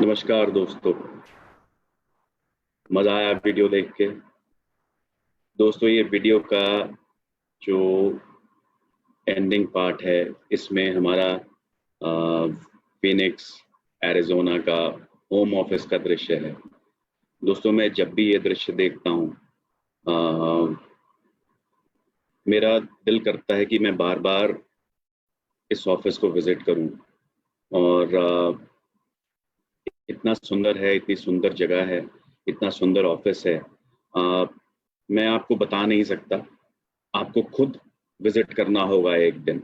नमस्कार दोस्तों। मज़ा आया वीडियो देख के। दोस्तों, ये वीडियो का जो एंडिंग पार्ट है, इसमें हमारा फिनिक्स एरिजोना का होम ऑफिस का दृश्य है। दोस्तों, मैं जब भी ये दृश्य देखता हूँ, मेरा दिल करता है कि मैं बार बार इस ऑफिस को विजिट करूँ। और इतना सुंदर है, इतनी सुंदर जगह है, इतना सुंदर ऑफिस है। मैं आपको बता नहीं सकता। आपको खुद विजिट करना होगा एक दिन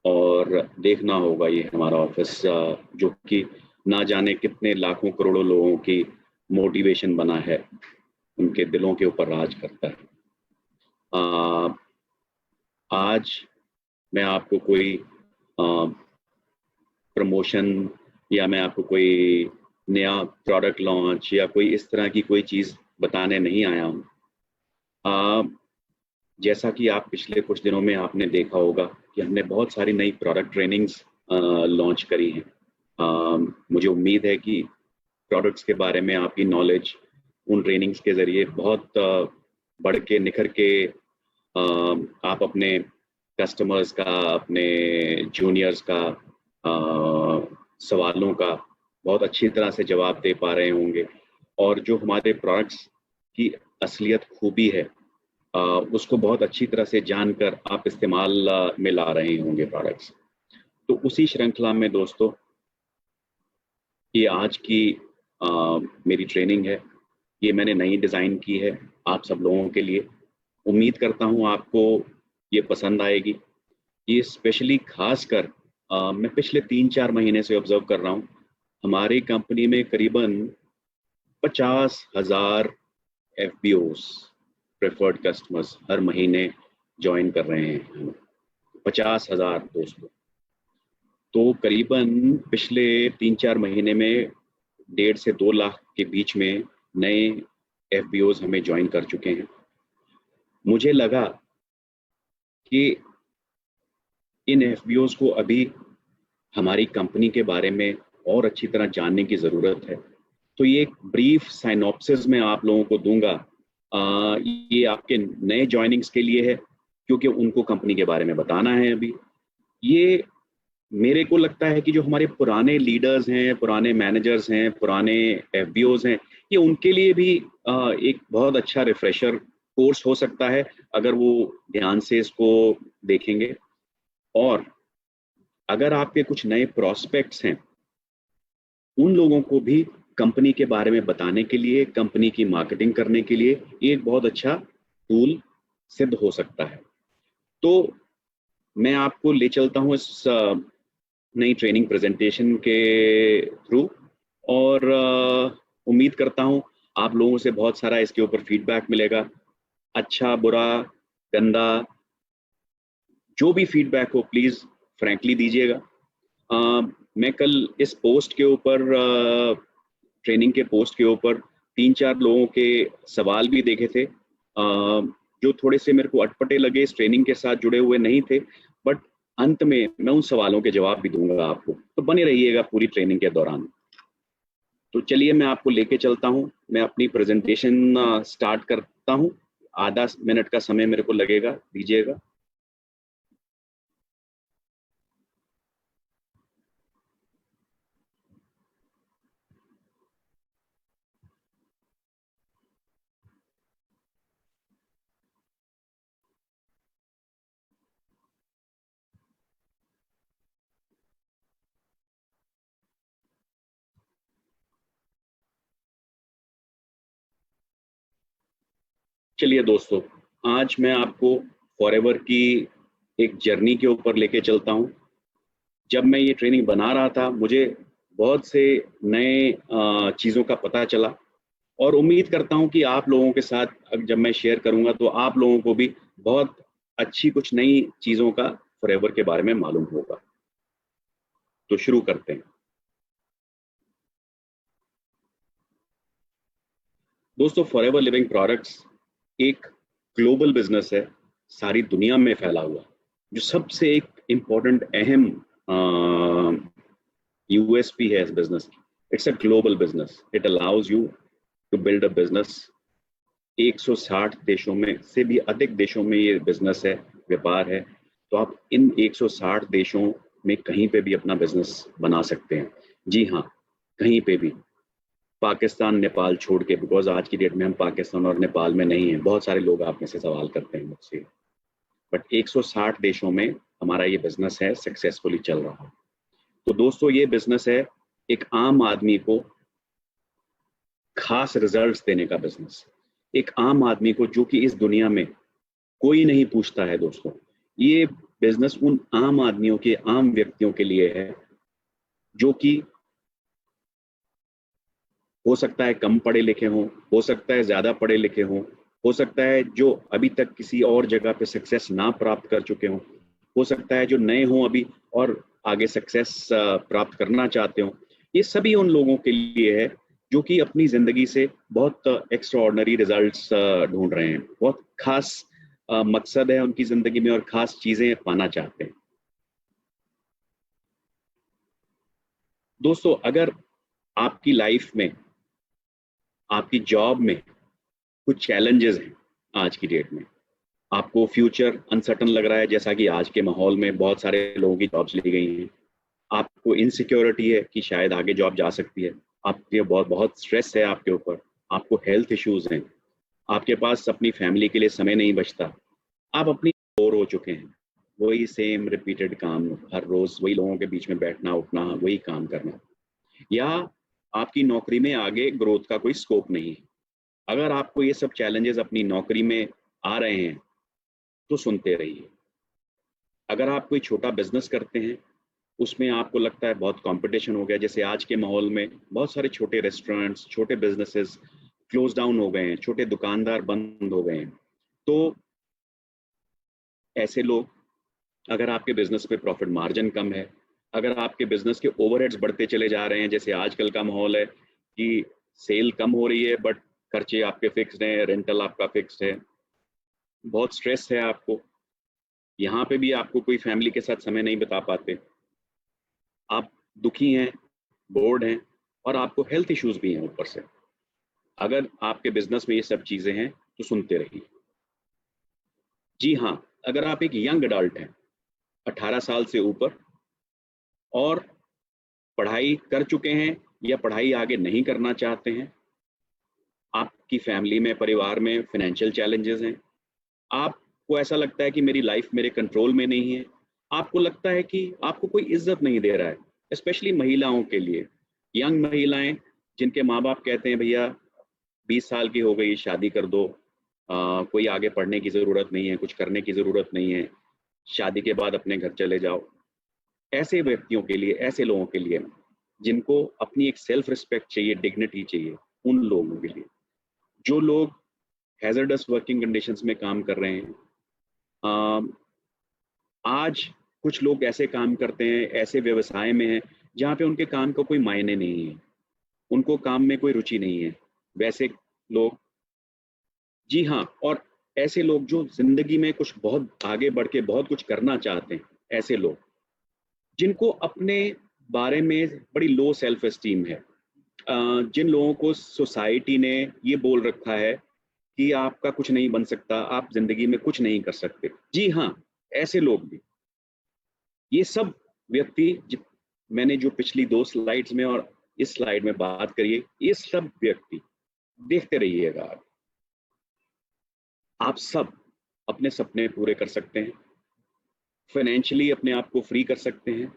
और देखना होगा ये हमारा ऑफिस, जो कि ना जाने कितने लाखों करोड़ों लोगों की मोटिवेशन बना है, उनके दिलों के ऊपर राज करता है। आज मैं आपको कोई प्रमोशन या मैं आपको कोई नया प्रोडक्ट लॉन्च या कोई इस तरह की कोई चीज़ बताने नहीं आया हूँ। जैसा कि आप पिछले कुछ दिनों में आपने देखा होगा कि हमने बहुत सारी नई प्रोडक्ट ट्रेनिंग्स लॉन्च करी हैं। मुझे उम्मीद है कि प्रोडक्ट्स के बारे में आपकी नॉलेज उन ट्रेनिंग्स के ज़रिए बहुत बढ़ के निखर के आप अपने कस्टमर्स का, अपने जूनियर्स का सवालों का बहुत अच्छी तरह से जवाब दे पा रहे होंगे। और जो हमारे प्रोडक्ट्स की असलियत खूबी है, उसको बहुत अच्छी तरह से जानकर आप इस्तेमाल में ला रहे होंगे प्रोडक्ट्स। तो उसी श्रृंखला में दोस्तों, ये आज की मेरी ट्रेनिंग है। ये मैंने नई डिज़ाइन की है आप सब लोगों के लिए। उम्मीद करता हूँ आपको ये पसंद आएगी। ये स्पेशली खासकर मैं पिछले 3-4 महीने से ऑब्जर्व कर रहा हूँ, हमारी कंपनी में करीबन 50,000 FBOs, प्रेफर्ड कस्टमर्स, हर महीने ज्वाइन कर रहे हैं। 50,000 दोस्तों। तो करीबन पिछले 3-4 महीने में 1.5 से 2 लाख के बीच में नए FBOs हमें ज्वाइन कर चुके हैं। मुझे लगा कि इन FBOs को अभी हमारी कंपनी के बारे में और अच्छी तरह जानने की ज़रूरत है। तो ये एक ब्रीफ साइनॉप्सिस मैं आप लोगों को दूंगा। ये आपके नए ज्वाइनिंग्स के लिए है, क्योंकि उनको कंपनी के बारे में बताना है अभी। ये मेरे को लगता है कि जो हमारे पुराने लीडर्स हैं, पुराने मैनेजर्स हैं, पुराने FBOs हैं, ये उनके लिए भी एक बहुत अच्छा रिफ्रेशर कोर्स हो सकता है अगर वो ध्यान से इसको देखेंगे। और अगर आपके कुछ नए प्रॉस्पेक्ट्स हैं, उन लोगों को भी कंपनी के बारे में बताने के लिए, कंपनी की मार्केटिंग करने के लिए ये एक बहुत अच्छा टूल सिद्ध हो सकता है। तो मैं आपको ले चलता हूँ इस नई ट्रेनिंग प्रेजेंटेशन के थ्रू। और उम्मीद करता हूँ आप लोगों से बहुत सारा इसके ऊपर फीडबैक मिलेगा। अच्छा, बुरा, गंदा, जो भी फीडबैक हो प्लीज़ फ्रैंकली दीजिएगा। मैं कल इस पोस्ट के ऊपर, ट्रेनिंग के पोस्ट के ऊपर 3-4 लोगों के सवाल भी देखे थे, जो थोड़े से मेरे को अटपटे लगे, इस ट्रेनिंग के साथ जुड़े हुए नहीं थे। बट अंत में मैं उन सवालों के जवाब भी दूंगा आपको, तो बने रहिएगा पूरी ट्रेनिंग के दौरान। तो चलिए मैं आपको लेके चलता हूँ। मैं अपनी प्रेजेंटेशन स्टार्ट करता हूँ। आधा मिनट का समय मेरे को लगेगा, दीजिएगा। चलिए दोस्तों, आज मैं आपको फॉरएवर की एक जर्नी के ऊपर लेके चलता हूँ। जब मैं ये ट्रेनिंग बना रहा था, मुझे बहुत से नए चीज़ों का पता चला, और उम्मीद करता हूँ कि आप लोगों के साथ अब जब मैं शेयर करूँगा तो आप लोगों को भी बहुत अच्छी कुछ नई चीज़ों का फॉरएवर के बारे में मालूम होगा। तो शुरू करते हैं। दोस्तों, फॉरएवर लिविंग प्रोडक्ट्स एक ग्लोबल बिजनेस है, सारी दुनिया में फैला हुआ। जो सबसे एक इम्पोर्टेंट, अहम USP है इस बिजनेस की, it's a global business, it allows you to build a business. 160 देशों में से भी अधिक देशों में ये बिजनेस है, व्यापार है। तो आप इन 160 देशों में कहीं पे भी अपना बिजनेस बना सकते हैं। जी हाँ, कहीं पे भी, पाकिस्तान नेपाल छोड़ के, बिकॉज आज की डेट में हम पाकिस्तान और नेपाल में नहीं हैं। बहुत सारे लोग आप में से सवाल करते हैं मुझसे, बट 160 देशों में हमारा ये बिजनेस है, सक्सेसफुली चल रहा है। तो दोस्तों, ये बिजनेस है एक आम आदमी को खास रिजल्ट्स देने का बिजनेस। एक आम आदमी को, जो कि इस दुनिया में कोई नहीं पूछता है दोस्तों, ये बिजनेस उन आम आदमियों के, आम व्यक्तियों के लिए है, जो कि हो सकता है कम पढ़े लिखे हों, हो सकता है ज्यादा पढ़े लिखे हों, हो सकता है जो अभी तक किसी और जगह पे सक्सेस ना प्राप्त कर चुके हों, हो सकता है जो नए हों अभी और आगे सक्सेस प्राप्त करना चाहते हों। ये सभी उन लोगों के लिए है जो कि अपनी जिंदगी से बहुत एक्स्ट्रा ऑर्डिनरी रिजल्ट्स ढूंढ रहे हैं, बहुत खास मकसद है उनकी जिंदगी में और खास चीजें पाना चाहते हैं। दोस्तों, अगर आपकी लाइफ में, आपकी जॉब में कुछ चैलेंजेस हैं आज की डेट में, आपको फ्यूचर अनसर्टन लग रहा है, जैसा कि आज के माहौल में बहुत सारे लोगों की जॉब्स ली गई हैं, आपको इनसिक्योरिटी है कि शायद आगे जॉब जा सकती है, आपके बहुत बहुत स्ट्रेस है आपके ऊपर, आपको हेल्थ इश्यूज हैं, आपके पास अपनी फैमिली के लिए समय नहीं बचता, आप अपनी बोर हो चुके हैं, वही सेम रिपीटेड काम, हर रोज वही लोगों के बीच में बैठना उठना, वही काम करना, या आपकी नौकरी में आगे ग्रोथ का कोई स्कोप नहीं है। अगर आपको ये सब चैलेंजेस अपनी नौकरी में आ रहे हैं तो सुनते रहिए। अगर आप कोई छोटा बिजनेस करते हैं, उसमें आपको लगता है बहुत कंपटीशन हो गया, जैसे आज के माहौल में बहुत सारे छोटे रेस्टोरेंट्स, छोटे बिजनेसेस क्लोज डाउन हो गए हैं, छोटे दुकानदार बंद हो गए हैं, तो ऐसे लोग, अगर आपके बिजनेस पे प्रॉफिट मार्जिन कम है, अगर आपके बिजनेस के ओवरहेड्स बढ़ते चले जा रहे हैं, जैसे आजकल का माहौल है कि सेल कम हो रही है बट खर्चे आपके फिक्स्ड हैं, रेंटल आपका फिक्स्ड है, बहुत स्ट्रेस है आपको, यहाँ पे भी आपको कोई फैमिली के साथ समय नहीं बिता पाते, आप दुखी हैं, बोर्ड हैं, और आपको हेल्थ इश्यूज भी हैं ऊपर से, अगर आपके बिजनेस में ये सब चीजें हैं तो सुनते रहिए। जी हाँ, अगर आप एक यंग अडल्ट हैं, 18 साल से ऊपर, और पढ़ाई कर चुके हैं या पढ़ाई आगे नहीं करना चाहते हैं, आपकी फैमिली में, परिवार में फाइनेंशियल चैलेंजेस हैं, आपको ऐसा लगता है कि मेरी लाइफ मेरे कंट्रोल में नहीं है, आपको लगता है कि आपको कोई इज्जत नहीं दे रहा है, स्पेशली महिलाओं के लिए, यंग महिलाएं जिनके माँ बाप कहते हैं भैया 20 साल की हो गई, शादी कर दो, कोई आगे पढ़ने की ज़रूरत नहीं है, कुछ करने की ज़रूरत नहीं है, शादी के बाद अपने घर चले जाओ। ऐसे व्यक्तियों के लिए, ऐसे लोगों के लिए जिनको अपनी एक सेल्फ रिस्पेक्ट चाहिए, डिग्निटी चाहिए, उन लोगों के लिए, जो लोग हैजर्डस वर्किंग कंडीशंस में काम कर रहे हैं, अम, आज कुछ लोग ऐसे काम करते हैं, ऐसे व्यवसाय में हैं जहाँ पे उनके काम का कोई मायने नहीं है, उनको काम में कोई रुचि नहीं है, वैसे लोग, जी हाँ, और ऐसे लोग जो जिंदगी में कुछ बहुत आगे बढ़ के बहुत कुछ करना चाहते हैं, ऐसे लोग जिनको अपने बारे में बड़ी लो सेल्फ एस्टीम है, जिन लोगों को सोसाइटी ने ये बोल रखा है कि आपका कुछ नहीं बन सकता, आप जिंदगी में कुछ नहीं कर सकते, जी हाँ, ऐसे लोग भी, ये सब व्यक्ति, मैंने जो पिछली 2 स्लाइड्स में और इस स्लाइड में बात करी है, ये सब व्यक्ति, देखते रहिएगा आप सब अपने सपने पूरे कर सकते हैं, फाइनेंशियली अपने आप को फ्री कर सकते हैं,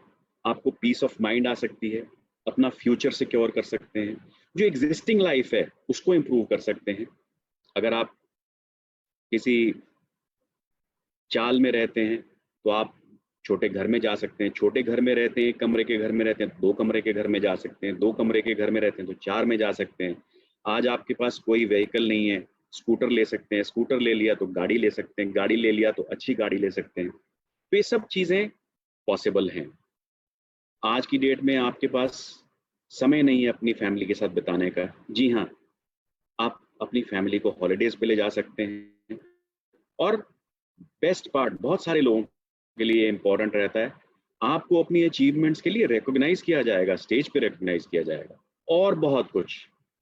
आपको पीस ऑफ माइंड आ सकती है, अपना फ्यूचर सिक्योर कर सकते हैं, जो एग्जिस्टिंग लाइफ है उसको इम्प्रूव कर सकते हैं। अगर आप किसी चाल में रहते हैं तो आप छोटे घर में जा सकते हैं, छोटे घर में रहते हैं, 1 कमरे के घर में रहते हैं, 2 कमरे के घर में जा सकते हैं, 2 कमरे के घर में रहते हैं तो 4 में जा सकते हैं। आज आपके पास कोई व्हीकल नहीं है, स्कूटर ले सकते हैं, स्कूटर ले लिया तो गाड़ी ले सकते हैं, गाड़ी ले लिया तो अच्छी गाड़ी ले सकते हैं। तो ये सब चीज़ें पॉसिबल हैं। आज की डेट में आपके पास समय नहीं है अपनी फैमिली के साथ बिताने का, जी हाँ, आप अपनी फैमिली को हॉलीडेज पे ले जा सकते हैं, और बेस्ट पार्ट बहुत सारे लोगों के लिए इंपॉर्टेंट रहता है, आपको अपनी अचीवमेंट्स के लिए रिकॉग्नाइज किया जाएगा, स्टेज पे रिकॉग्नाइज किया जाएगा, और बहुत कुछ।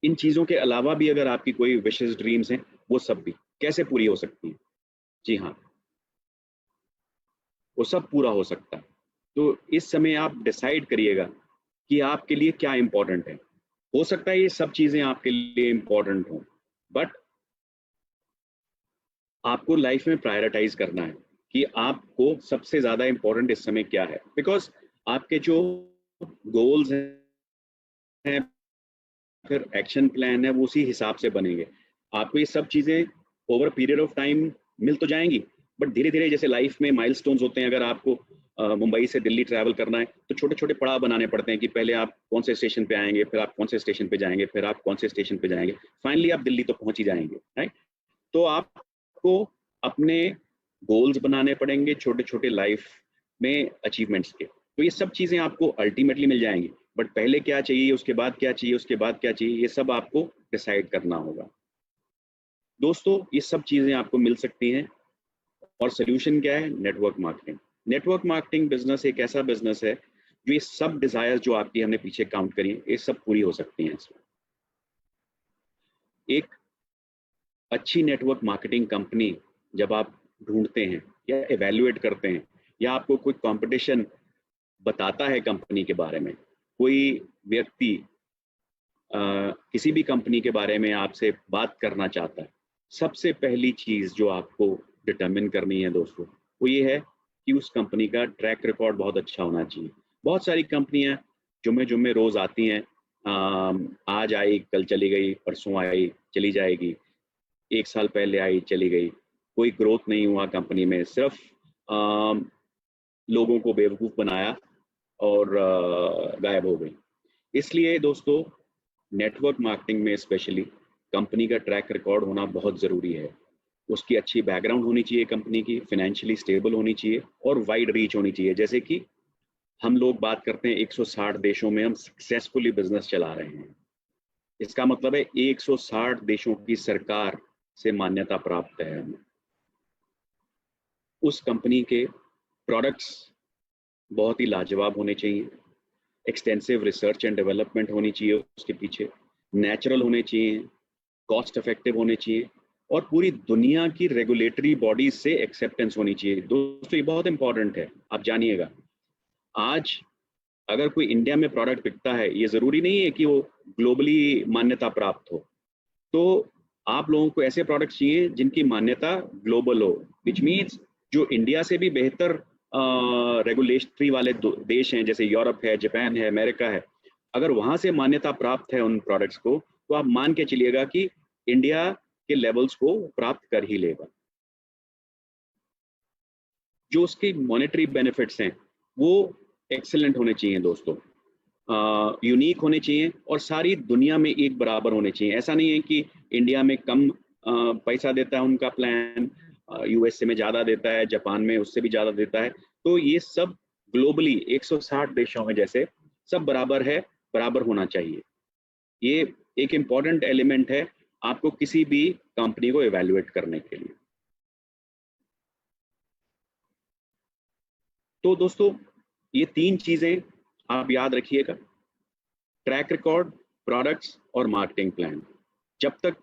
इन चीज़ों के अलावा भी अगर आपकी कोई विशेस ड्रीम्स हैं, वो सब भी कैसे पूरी हो सकती हैं? जी हाँ, वो सब पूरा हो सकता है। तो इस समय आप डिसाइड करिएगा कि आपके लिए क्या इम्पोर्टेंट है। हो सकता है ये सब चीज़ें आपके लिए इम्पोर्टेंट हों, बट आपको लाइफ में प्रायोरिटाइज करना है कि आपको सबसे ज़्यादा इम्पोर्टेंट इस समय क्या है। बिकॉज़ आपके जो गोल्स हैं, फिर एक्शन प्लान है, वो उसी हिसाब से बनेंगे। आपको ये सब चीज़ें ओवर पीरियड ऑफ टाइम मिल तो जाएँगी, बट धीरे-धीरे जैसे लाइफ में माइलस्टोन्स होते हैं, अगर आपको मुंबई से दिल्ली ट्रैवल करना है, तो छोटे-छोटे पड़ाव बनाने पड़ते हैं कि पहले आप कौन से स्टेशन पे आएँगे, फिर आप कौन से स्टेशन पे जाएँगे, फिर आप कौन से स्टेशन पे जाएँगे, फाइनली आप दिल्ली तो पहुँच ही जाएँगे, राइट? तो आपको अपने गोल्स बनाने पड़ेंगे छोटे-छोटे लाइफ में अचीवमेंट्स के। तो ये सब चीज़ें आपको अल्टीमेटली मिल जाएँगी, बट पहले क्या चाहिए, उसके बाद क्या चाहिए, उसके बाद क्या चाहिए, ये सब आपको डिसाइड करना होगा। दोस्तों, ये सब चीज़ें आपको मिल सकती हैं और सॉल्यूशन क्या है? Network marketing. Network marketing business एक ऐसा बिज़नेस है, जो ये सब डिज़ायर्स जो आपकी हमने पीछे काउंट करी हैं, ये सब पूरी हो सकती हैं इसमें। एक अच्छी नेटवर्क मार्केटिंग कंपनी जब आप ढूँढते हैं या इवैल्यूएट करते हैं, या आपको कोई कॉम्पिटिशन बताता है कंपनी के बारे में, कोई व्यक्ति किसी भी कंपनी के बारे में आपसे बात करना चाहता है, सबसे पहली चीज़ जो आपको डिटरमिन करनी है दोस्तों, वो ये है कि उस कंपनी का ट्रैक रिकॉर्ड बहुत अच्छा होना चाहिए। बहुत सारी कंपनियाँ जुम्मे-जुम्मे रोज़ आती हैं, आज आई, कल चली गई, परसों आई, चली जाएगी, 1 साल पहले आई, चली गई। कोई ग्रोथ नहीं हुआ कंपनी में, सिर्फ़ लोगों को बेवकूफ़ बनाया और गायब हो गई। इसलिए दोस्तों, नेटवर्क मार्केटिंग में स्पेशली कंपनी का ट्रैक रिकॉर्ड होना बहुत ज़रूरी है। उसकी अच्छी बैकग्राउंड होनी चाहिए कंपनी की, फाइनेंशियली स्टेबल होनी चाहिए और वाइड रीच होनी चाहिए। जैसे कि हम लोग बात करते हैं 160 देशों में हम सक्सेसफुली बिज़नेस चला रहे हैं। इसका मतलब है 160 देशों की सरकार से मान्यता प्राप्त है हमें। उस कंपनी के प्रोडक्ट्स बहुत ही लाजवाब होने चाहिए, एक्सटेंसिव रिसर्च एंड डेवलपमेंट होनी चाहिए उसके पीछे, नेचुरल होने चाहिए, कॉस्ट इफेक्टिव होने चाहिए और पूरी दुनिया की रेगुलेटरी बॉडीज से एक्सेप्टेंस होनी चाहिए। दोस्तों, ये बहुत इंपॉर्टेंट है, आप जानिएगा। आज अगर कोई इंडिया में प्रोडक्ट बिकता है, ये ज़रूरी नहीं है कि वो ग्लोबली मान्यता प्राप्त हो। तो आप लोगों को ऐसे प्रोडक्ट्स चाहिए जिनकी मान्यता ग्लोबल हो, विच मीन्स जो इंडिया से भी बेहतर रेगुलेटरी वाले देश हैं, जैसे यूरोप है, जापान है, अमेरिका है। अगर वहाँ से मान्यता प्राप्त है उन प्रोडक्ट्स को, तो आप मान के चलिएगा कि इंडिया के लेवल्स को प्राप्त कर ही लेगा। जो उसकी मॉनेटरी बेनिफिट्स हैं, वो एक्सेलेंट होने चाहिए दोस्तों, यूनिक होने चाहिए और सारी दुनिया में एक बराबर होने चाहिए। ऐसा नहीं है कि इंडिया में कम पैसा देता है उनका प्लान, यूएसए में ज़्यादा देता है, जापान में उससे भी ज़्यादा देता है। तो ये सब ग्लोबली 160 देशों में जैसे सब बराबर है, बराबर होना चाहिए। ये एक इम्पॉर्टेंट एलिमेंट है आपको किसी भी कंपनी को इवैल्यूएट करने के लिए। तो दोस्तों, ये 3 चीज़ें आप याद रखिएगा, ट्रैक रिकॉर्ड, प्रोडक्ट्स और मार्केटिंग प्लान। जब तक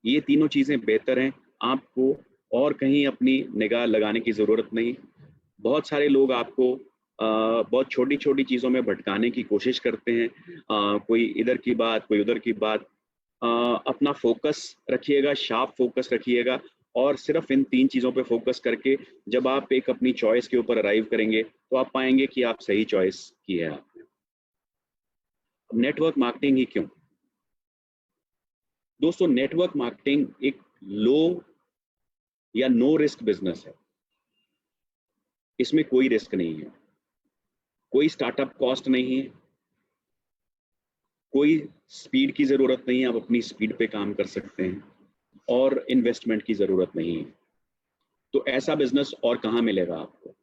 ये तीनों चीज़ें बेहतर हैं, आपको और कहीं अपनी निगाह लगाने की ज़रूरत नहीं। बहुत सारे लोग आपको बहुत छोटी-छोटी चीज़ों में भटकाने की कोशिश करते हैं। कोई इधर की बात, कोई उधर की बात। अ, अपना फ़ोकस रखिएगा, शार्प फ़ोकस रखिएगा और सिर्फ़ इन 3 चीज़ों पे फ़ोकस करके जब आप एक अपनी चॉइस के ऊपर अराइव करेंगे, तो आप पाएँगे कि आप सही चॉइस की है आपने। नेटवर्क मार्केटिंग ही क्यों? दोस्तों, नेटवर्क मार्केटिंग एक लो या नो रिस्क बिजनेस है। इसमें कोई रिस्क नहीं है, कोई स्टार्टअप कॉस्ट नहीं है, कोई स्पीड की ज़रूरत नहीं है, आप अपनी स्पीड पे काम कर सकते हैं और इन्वेस्टमेंट की ज़रूरत नहीं है। तो ऐसा बिजनेस और कहाँ मिलेगा आपको?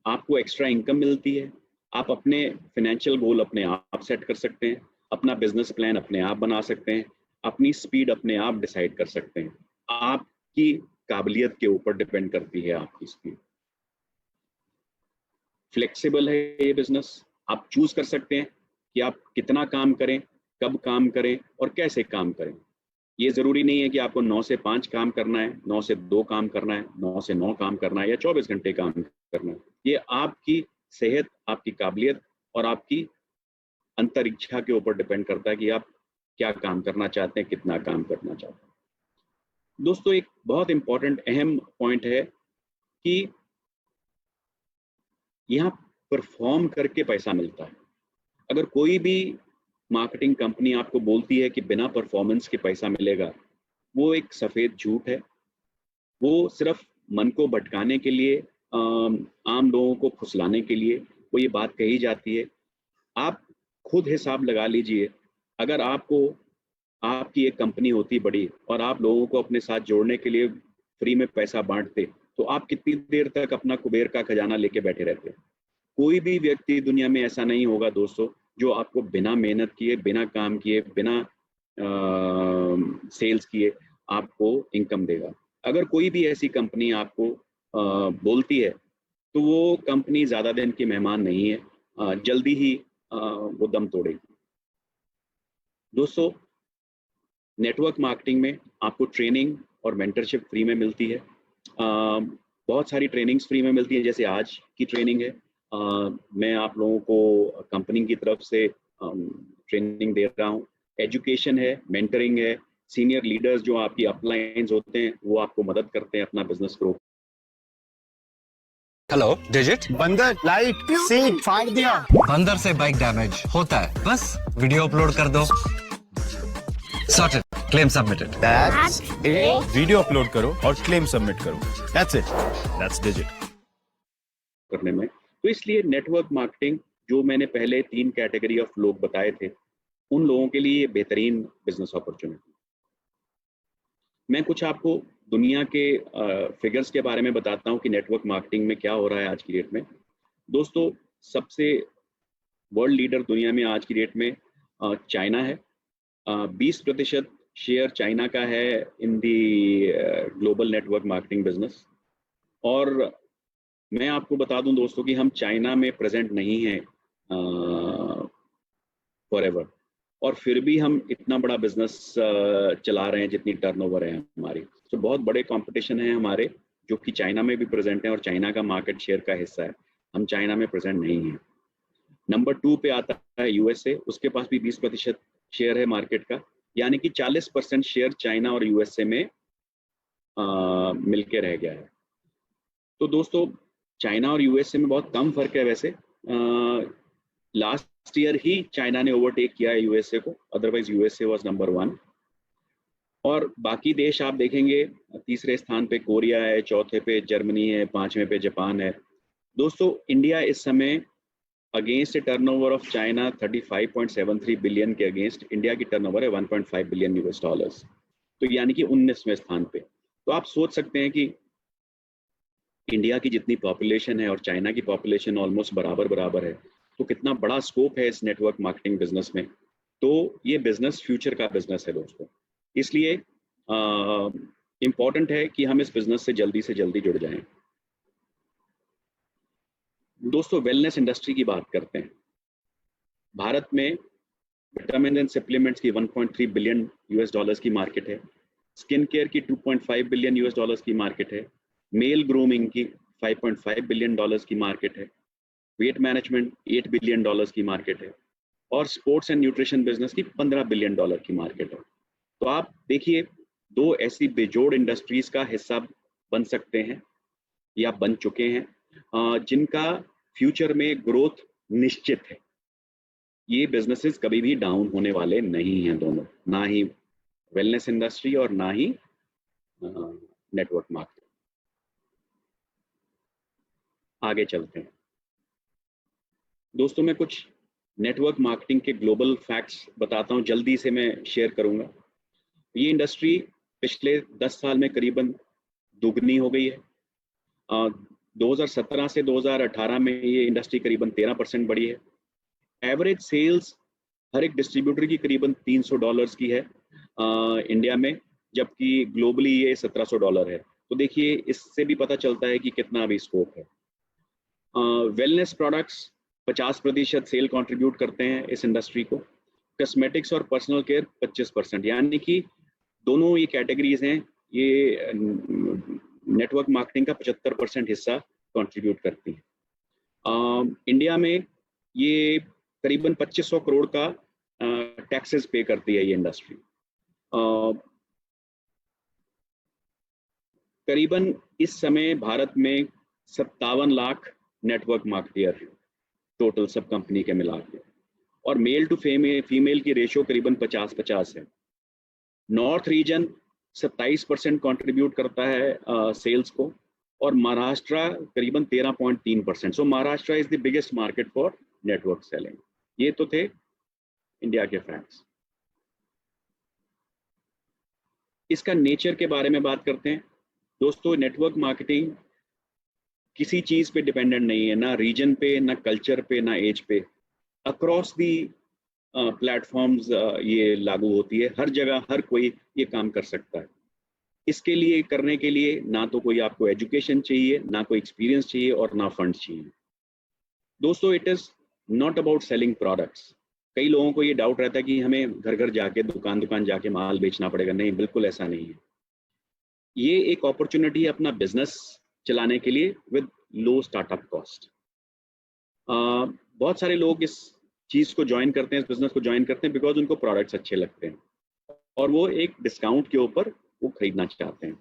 आपको एक्स्ट्रा इनकम मिलती है, आप अपने फाइनेंशियल गोल अपने आप सेट कर सकते हैं, अपना बिजनेस प्लान अपने आप बना सकते हैं, अपनी स्पीड अपने आप डिसाइड कर सकते हैं। आपकी काबिलियत के ऊपर डिपेंड करती है आपकी स्पीड। फ्लेक्सिबल है ये बिजनेस, आप चूज कर सकते हैं कि आप कितना काम करें, कब काम करें और कैसे काम करें। ये ज़रूरी नहीं है कि आपको 9 से 5 काम करना है, 9 से 2 काम करना है, 9 से 9 काम करना है या 24 घंटे काम करना है। ये आपकी सेहत, आपकी काबिलियत और आपकी अंतरिक्षा के ऊपर डिपेंड करता है कि आप क्या काम करना चाहते हैं, कितना काम करना चाहते हैं। दोस्तों, एक बहुत इंपॉर्टेंट अहम पॉइंट है कि यहाँ परफॉर्म करके पैसा मिलता है। अगर कोई भी मार्केटिंग कंपनी आपको बोलती है कि बिना परफॉर्मेंस के पैसा मिलेगा, वो एक सफ़ेद झूठ है। वो सिर्फ मन को भटकाने के लिए, आम लोगों को फुसलाने के लिए वो ये बात कही जाती है। आप खुद हिसाब लगा लीजिए, अगर आपकी एक कंपनी होती बड़ी और आप लोगों को अपने साथ जोड़ने के लिए फ्री में पैसा बांटते, तो आप कितनी देर तक अपना कुबेर का खजाना लेके बैठे रहते। कोई भी व्यक्ति दुनिया में ऐसा नहीं होगा दोस्तों, जो आपको बिना मेहनत किए, बिना काम किए, बिना सेल्स किए आपको इनकम देगा। अगर कोई भी ऐसी कंपनी आपको बोलती है, तो वो कंपनी ज़्यादा दिन की मेहमान नहीं है, जल्दी ही वो दम तोड़ेगी। दोस्तों, नेटवर्क मार्केटिंग में आपको ट्रेनिंग और मेंटरशिप फ्री में मिलती है। बहुत सारी ट्रेनिंग्स फ्री में मिलती हैं, जैसे आज की ट्रेनिंग है। मैं आप लोगों को कंपनी की तरफ से ट्रेनिंग दे रहा हूँ। एजुकेशन है, मेंटरिंग है, सीनियर लीडर्स जो आपकी अपलाइंस होते हैं वो आपको मदद करते हैं अपना बिजनेस ग्रो। Hello digit. बंदर लाइट सीट फाड़ दिया। बंदर से बाइक डैमेज होता है, बस वीडियो अपलोड कर दो, sorted, claim submitted. That's it. Video upload करो और क्लेम सबमिट करो। That's it. That's digit. करने में तो इसलिए नेटवर्क मार्केटिंग, जो मैंने पहले 3 कैटेगरी ऑफ लोग बताए थे, उन लोगों के लिए बेहतरीन बिजनेस अपॉर्चुनिटी। मैं कुछ आपको दुनिया के फिगर्स के बारे में बताता हूं कि नेटवर्क मार्केटिंग में क्या हो रहा है आज की डेट में। दोस्तों, सबसे वर्ल्ड लीडर दुनिया में आज की डेट में चाइना है। 20% शेयर चाइना का है in the global network marketing business. और मैं आपको बता दूं दोस्तों कि हम चाइना में प्रेजेंट नहीं हैं फॉरएवर, और फिर भी हम इतना बड़ा बिजनेस चला रहे हैं जितनी टर्नओवर है हमारी। तो बहुत बड़े कंपटीशन है हमारे, जो कि चाइना में भी प्रेजेंट है और चाइना का मार्केट शेयर का हिस्सा है। हम चाइना में प्रेजेंट नहीं हैं। नंबर 2 पे आता है यूएसए, उसके पास भी 20% शेयर है मार्केट का, यानी कि 40% शेयर चाइना और यूएसए में मिलके रह गया है। तो दोस्तों, चाइना और यूएसए में बहुत कम फर्क है वैसे। लास्ट ईयर ही चाइना ने ओवरटेक किया है यूएसए को, अदरवाइज यूएसए वाज नंबर 1। और बाकी देश आप देखेंगे, तीसरे स्थान पे कोरिया है, चौथे पे जर्मनी है, 5वें पे जापान है। दोस्तों, इंडिया इस समय against turnover of China 35.73 billion के अगेंस्ट इंडिया की टर्नओवर है 1.5 बिलियन यूएस डॉलर्स, तो यानी कि 19वें स्थान पे। तो आप सोच सकते हैं कि इंडिया की जितनी पॉपुलेशन है और चाइना की पॉपुलेशन ऑलमोस्ट बराबर है, तो कितना बड़ा स्कोप है इस नेटवर्क मार्केटिंग बिजनेस में। तो ये बिजनेस फ्यूचर का बिजनेस है दोस्तों, इसलिए इम्पॉर्टेंट है कि हम इस बिजनेस से जल्दी जुड़ जाएं। दोस्तों, वेलनेस इंडस्ट्री की बात करते हैं। भारत में विटामिन एंड सप्लीमेंट्स की 1.3 बिलियन यूएस डॉलर्स की मार्केट है। स्किन केयर की 2.5 बिलियन यूएस डॉलर्स की मार्केट है। मेल ग्रूमिंग की 5.5 बिलियन डॉलर्स की मार्केट है। वेट मैनेजमेंट 8 बिलियन डॉलर्स की मार्केट है। और स्पोर्ट्स एंड न्यूट्रिशन बिजनेस की 15 बिलियन डॉलर की मार्केट है। तो आप देखिए, 2 ऐसी बेजोड़ इंडस्ट्रीज का हिस्सा बन सकते हैं या बन चुके हैं, जिनका फ्यूचर में ग्रोथ निश्चित है। ये बिजनेसेस कभी भी डाउन होने वाले नहीं हैं दोनों, ना ही वेलनेस इंडस्ट्री और ना ही नेटवर्क मार्केटिंग। आगे चलते हैं दोस्तों, मैं कुछ नेटवर्क मार्केटिंग के ग्लोबल फैक्ट्स बताता हूं, जल्दी से मैं शेयर करूंगा। ये इंडस्ट्री पिछले 10 साल में करीबन दुगनी हो गई है। 2017 से 2018 में ये इंडस्ट्री करीबन 13% बढ़ी है। एवरेज सेल्स हर एक डिस्ट्रीब्यूटर की करीबन $300 की है इंडिया में, जबकि ग्लोबली ये $1700 है। तो देखिए, इससे भी पता चलता है कि कितना अभी स्कोप है। वेलनेस प्रोडक्ट्स 50% सेल कंट्रीब्यूट करते हैं इस इंडस्ट्री को। कॉस्मेटिक्स और पर्सनल केयर 25%, यानी कि दोनों ये कैटेगरीज हैं, ये नेटवर्क मार्केटिंग का 75% हिस्सा कंट्रीब्यूट करती हैं। इंडिया में ये करीबन 2500 करोड़ का टैक्सेस पे करती है ये इंडस्ट्री। करीबन इस समय भारत में 57 लाख नेटवर्क मार्केटियर टोटल सब कंपनी के मिला के, और मेल टू फीमेल की रेशो करीबन 50-50 है। नॉर्थ रीजन 27% कंट्रीब्यूट करता है सेल्स को, और महाराष्ट्र करीबन 13.3%। So Maharashtra is the biggest market for network selling. ये तो थे इंडिया के फैक्ट्स। इसका नेचर के बारे में बात करते हैं। दोस्तों, नेटवर्क मार्केटिंग किसी चीज पे डिपेंडेंट नहीं है, ना रीजन पे, ना कल्चर पे, ना एज पे। अक्रॉस दी प्लेटफॉर्म्स ये लागू होती है, हर जगह हर कोई ये काम कर सकता है। इसके लिए करने के लिए ना तो कोई आपको एजुकेशन चाहिए, ना कोई एक्सपीरियंस चाहिए, और ना फंड चाहिए। दोस्तों, it is not about selling products. कई लोगों को ये डाउट रहता है कि हमें घर घर जाके दुकान जाके माल बेचना पड़ेगा। नहीं, बिल्कुल ऐसा नहीं है। ये एक अपॉर्चुनिटी है अपना बिजनेस चलाने के लिए विद लो स्टार्टअप कॉस्ट। बहुत सारे लोग इस चीज को ज्वाइन करते हैं, इस बिजनेस को ज्वाइन करते हैं बिकॉज उनको प्रोडक्ट्स अच्छे लगते हैं और वो एक डिस्काउंट के ऊपर वो खरीदना चाहते हैं।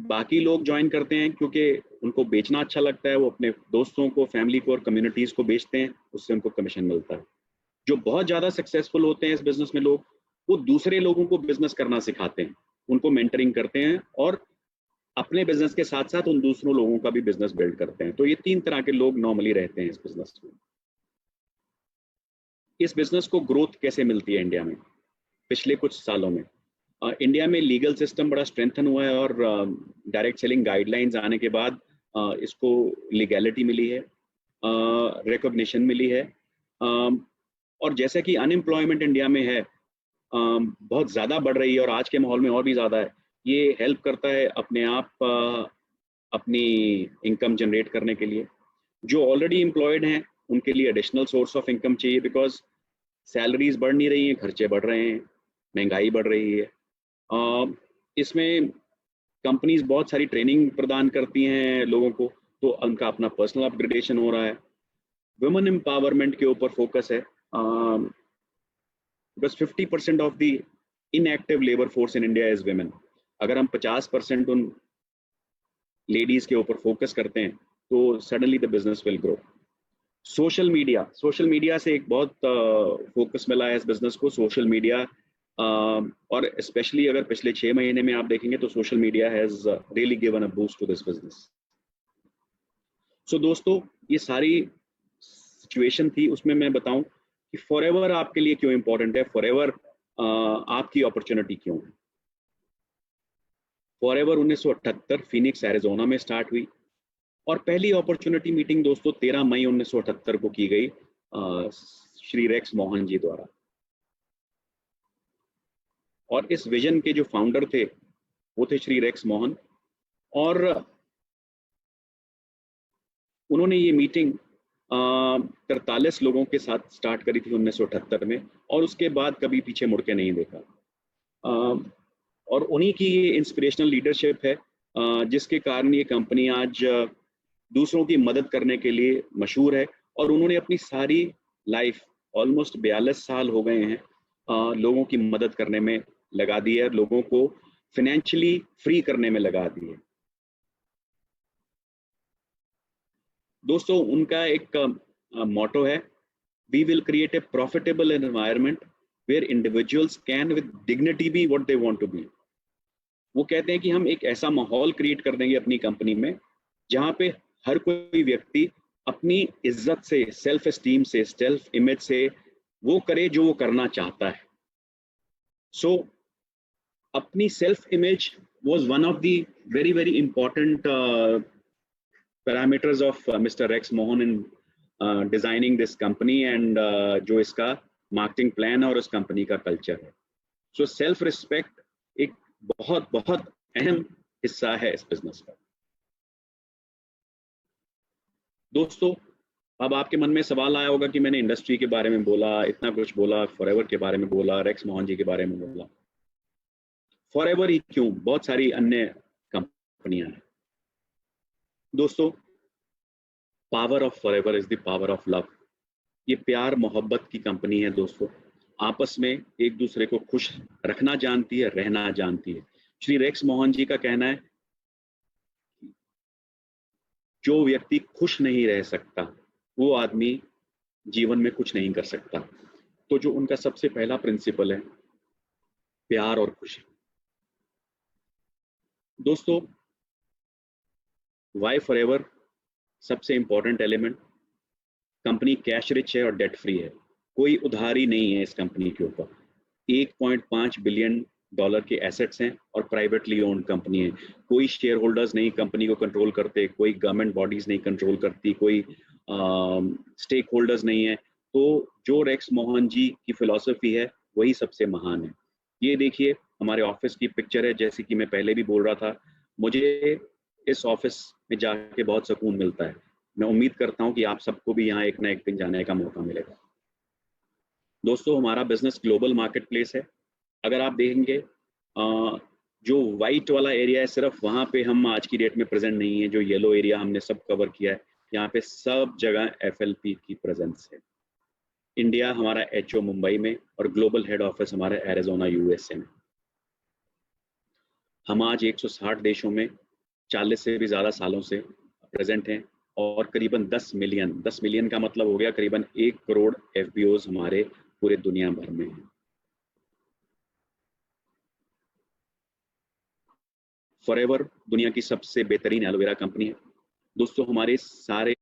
बाकी लोग ज्वाइन करते हैं क्योंकि उनको बेचना अच्छा लगता है, वो अपने दोस्तों को, फैमिली को और कम्युनिटीज को बेचते हैं, उससे उनको कमीशन मिलता है। जो बहुत ज्यादा सक्सेसफुल होते हैं इस बिजनेस में लोग, वो दूसरे लोगों को बिजनेस करना सिखाते हैं, उनको मेंटरिंग करते हैं और अपने बिजनेस के साथ साथ उन दूसरों लोगों का भी बिजनेस बिल्ड करते हैं। तो ये 3 तरह के लोग नॉर्मली रहते हैं इस बिजनेस में। इस बिजनेस को ग्रोथ कैसे मिलती है इंडिया में पिछले कुछ सालों में? इंडिया में लीगल सिस्टम बड़ा स्ट्रेंथन हुआ है और डायरेक्ट सेलिंग गाइडलाइंस आने के बाद इसको लीगैलिटी मिली है, रिकॉग्निशन मिली है, और जैसे कि अनएम्प्लॉयमेंट इंडिया में है बहुत ज़्यादा बढ़ रही है और आज के माहौल में और भी ज़्यादा है। ये हेल्प करता है अपने आप अपनी इनकम जनरेट करने के लिए। जो ऑलरेडी एम्प्लॉयड हैं उनके लिए एडिशनल सोर्स ऑफ इनकम चाहिए बिकॉज सैलरीज बढ़ नहीं रही हैं, खर्चे बढ़ रहे हैं, महंगाई बढ़ रही है। इसमें कंपनीज बहुत सारी ट्रेनिंग प्रदान करती हैं लोगों को, तो उनका अपना पर्सनल अपग्रेडेशन हो रहा है। वुमेन एम्पावरमेंट के ऊपर फोकस है because 50% of the inactive labour force in India is women. अगर हम 50% उन लेडीज के ऊपर फोकस करते हैं तो suddenly the business will grow. Social media से एक बहुत फोकस मिला है इस बिजनेस को। सोशल मीडिया और स्पेशली अगर पिछले 6 महीने में आप देखेंगे तो social media has really given a boost to this business. So दोस्तों, ये सारी सिचुएशन थी, उसमें मैं बताऊं कि फॉरएवर आपके लिए क्यों इंपॉर्टेंट है, फॉरएवर आपकी अपॉर्चुनिटी क्यों है। फॉरएवर 1978 फिनिक्स एरिजोना में स्टार्ट हुई और पहली अपॉर्चुनिटी मीटिंग दोस्तों 13 मई 1978 को की गई श्री रेक्स मोहन जी द्वारा। और इस विजन के जो फाउंडर थे वो थे श्री रेक्स मोहन, और उन्होंने ये मीटिंग 43 लोगों के साथ स्टार्ट करी थी 1978 में और उसके बाद कभी पीछे मुड़ के नहीं देखा। और उन्हीं की ये इंस्पिरेशनल लीडरशिप है जिसके कारण ये कंपनी आज दूसरों की मदद करने के लिए मशहूर है। और उन्होंने अपनी सारी लाइफ, ऑलमोस्ट 42 साल हो गए हैं, लोगों की मदद करने में लगा दी है, लोगों को फाइनेंशियली फ्री करने में लगा दी है। दोस्तों, उनका एक मोटो है, we will create a profitable environment where individuals can with dignity be what they want to be. वो कहते हैं कि हम एक ऐसा माहौल क्रिएट कर देंगे अपनी कंपनी में जहां पे हर कोई व्यक्ति अपनी इज्जत से, सेल्फ एस्टीम से, सेल्फ इमेज से वो करे जो वो करना चाहता है। सो अपनी self image was one of the very very important parameters of mister Rex Maughan in designing this company and जो इसका मार्केटिंग प्लान और उस कंपनी का कल्चर है। सो सेल्फ रिस्पेक्ट एक बहुत बहुत अहम हिस्सा है इस बिजनेस का। दोस्तों, अब आपके मन में सवाल आया होगा कि मैंने इंडस्ट्री के बारे में बोला, इतना कुछ बोला, फॉरएवर के बारे में बोला, रेक्स मोहन जी के बारे में बोला, फॉरएवर ही क्यों, बहुत सारी अन्य कंपनियां हैं। दोस्तों, power of forever is the power of love. ये प्यार मोहब्बत की कंपनी है दोस्तों, आपस में एक दूसरे को खुश रखना जानती है, रहना जानती है। श्री रेक्स मोहन जी का कहना है, जो व्यक्ति खुश नहीं रह सकता वो आदमी जीवन में कुछ नहीं कर सकता। तो जो उनका सबसे पहला प्रिंसिपल है, प्यार और खुशी। दोस्तों, वाई फॉरएवर सबसे important element, company cash rich है और डेट फ्री है, कोई उधारी नहीं है इस कंपनी के ऊपर। 1.5 बिलियन डॉलर के एसेट्स हैं और प्राइवेटली ओन्ड कंपनी है। कोई शेयर होल्डर्स नहीं कंपनी को कंट्रोल करते, कोई गवर्नमेंट बॉडीज नहीं कंट्रोल करती, कोई स्टेक होल्डर्स नहीं है। तो जो रेक्स मोहन जी की फिलॉसफी है वही सबसे महान है। ये देखिए हमारे ऑफिस की पिक्चर है, जैसे कि मैं पहले भी बोल रहा था, मुझे इस ऑफिस में जाके बहुत सुकून मिलता है। मैं उम्मीद करता हूँ कि आप सबको भी यहाँ एक ना एक दिन जाने का मौका मिलेगा। दोस्तों, हमारा बिजनेस ग्लोबल मार्केट प्लेस है। अगर आप देखेंगे जो वाइट वाला एरिया है, सिर्फ वहाँ पे हम आज की डेट में प्रेजेंट नहीं है। जो येलो एरिया हमने सब कवर किया है, यहाँ पे सब जगह FLP की प्रेजेंस है। इंडिया हमारा HO मुंबई में और ग्लोबल हेड ऑफिस हमारे एरिजोना USA में। हम आज 160 देशों में 40 से भी ज़्यादा सालों से प्रेजेंट हैं और करीबन 10 मिलियन का मतलब हो गया करीबन 1 करोड़ FBOs हमारे पूरे दुनिया भर में हैं। फॉरएवर दुनिया की सबसे बेहतरीन एलोवेरा कंपनी है। दोस्तों, हमारे सारे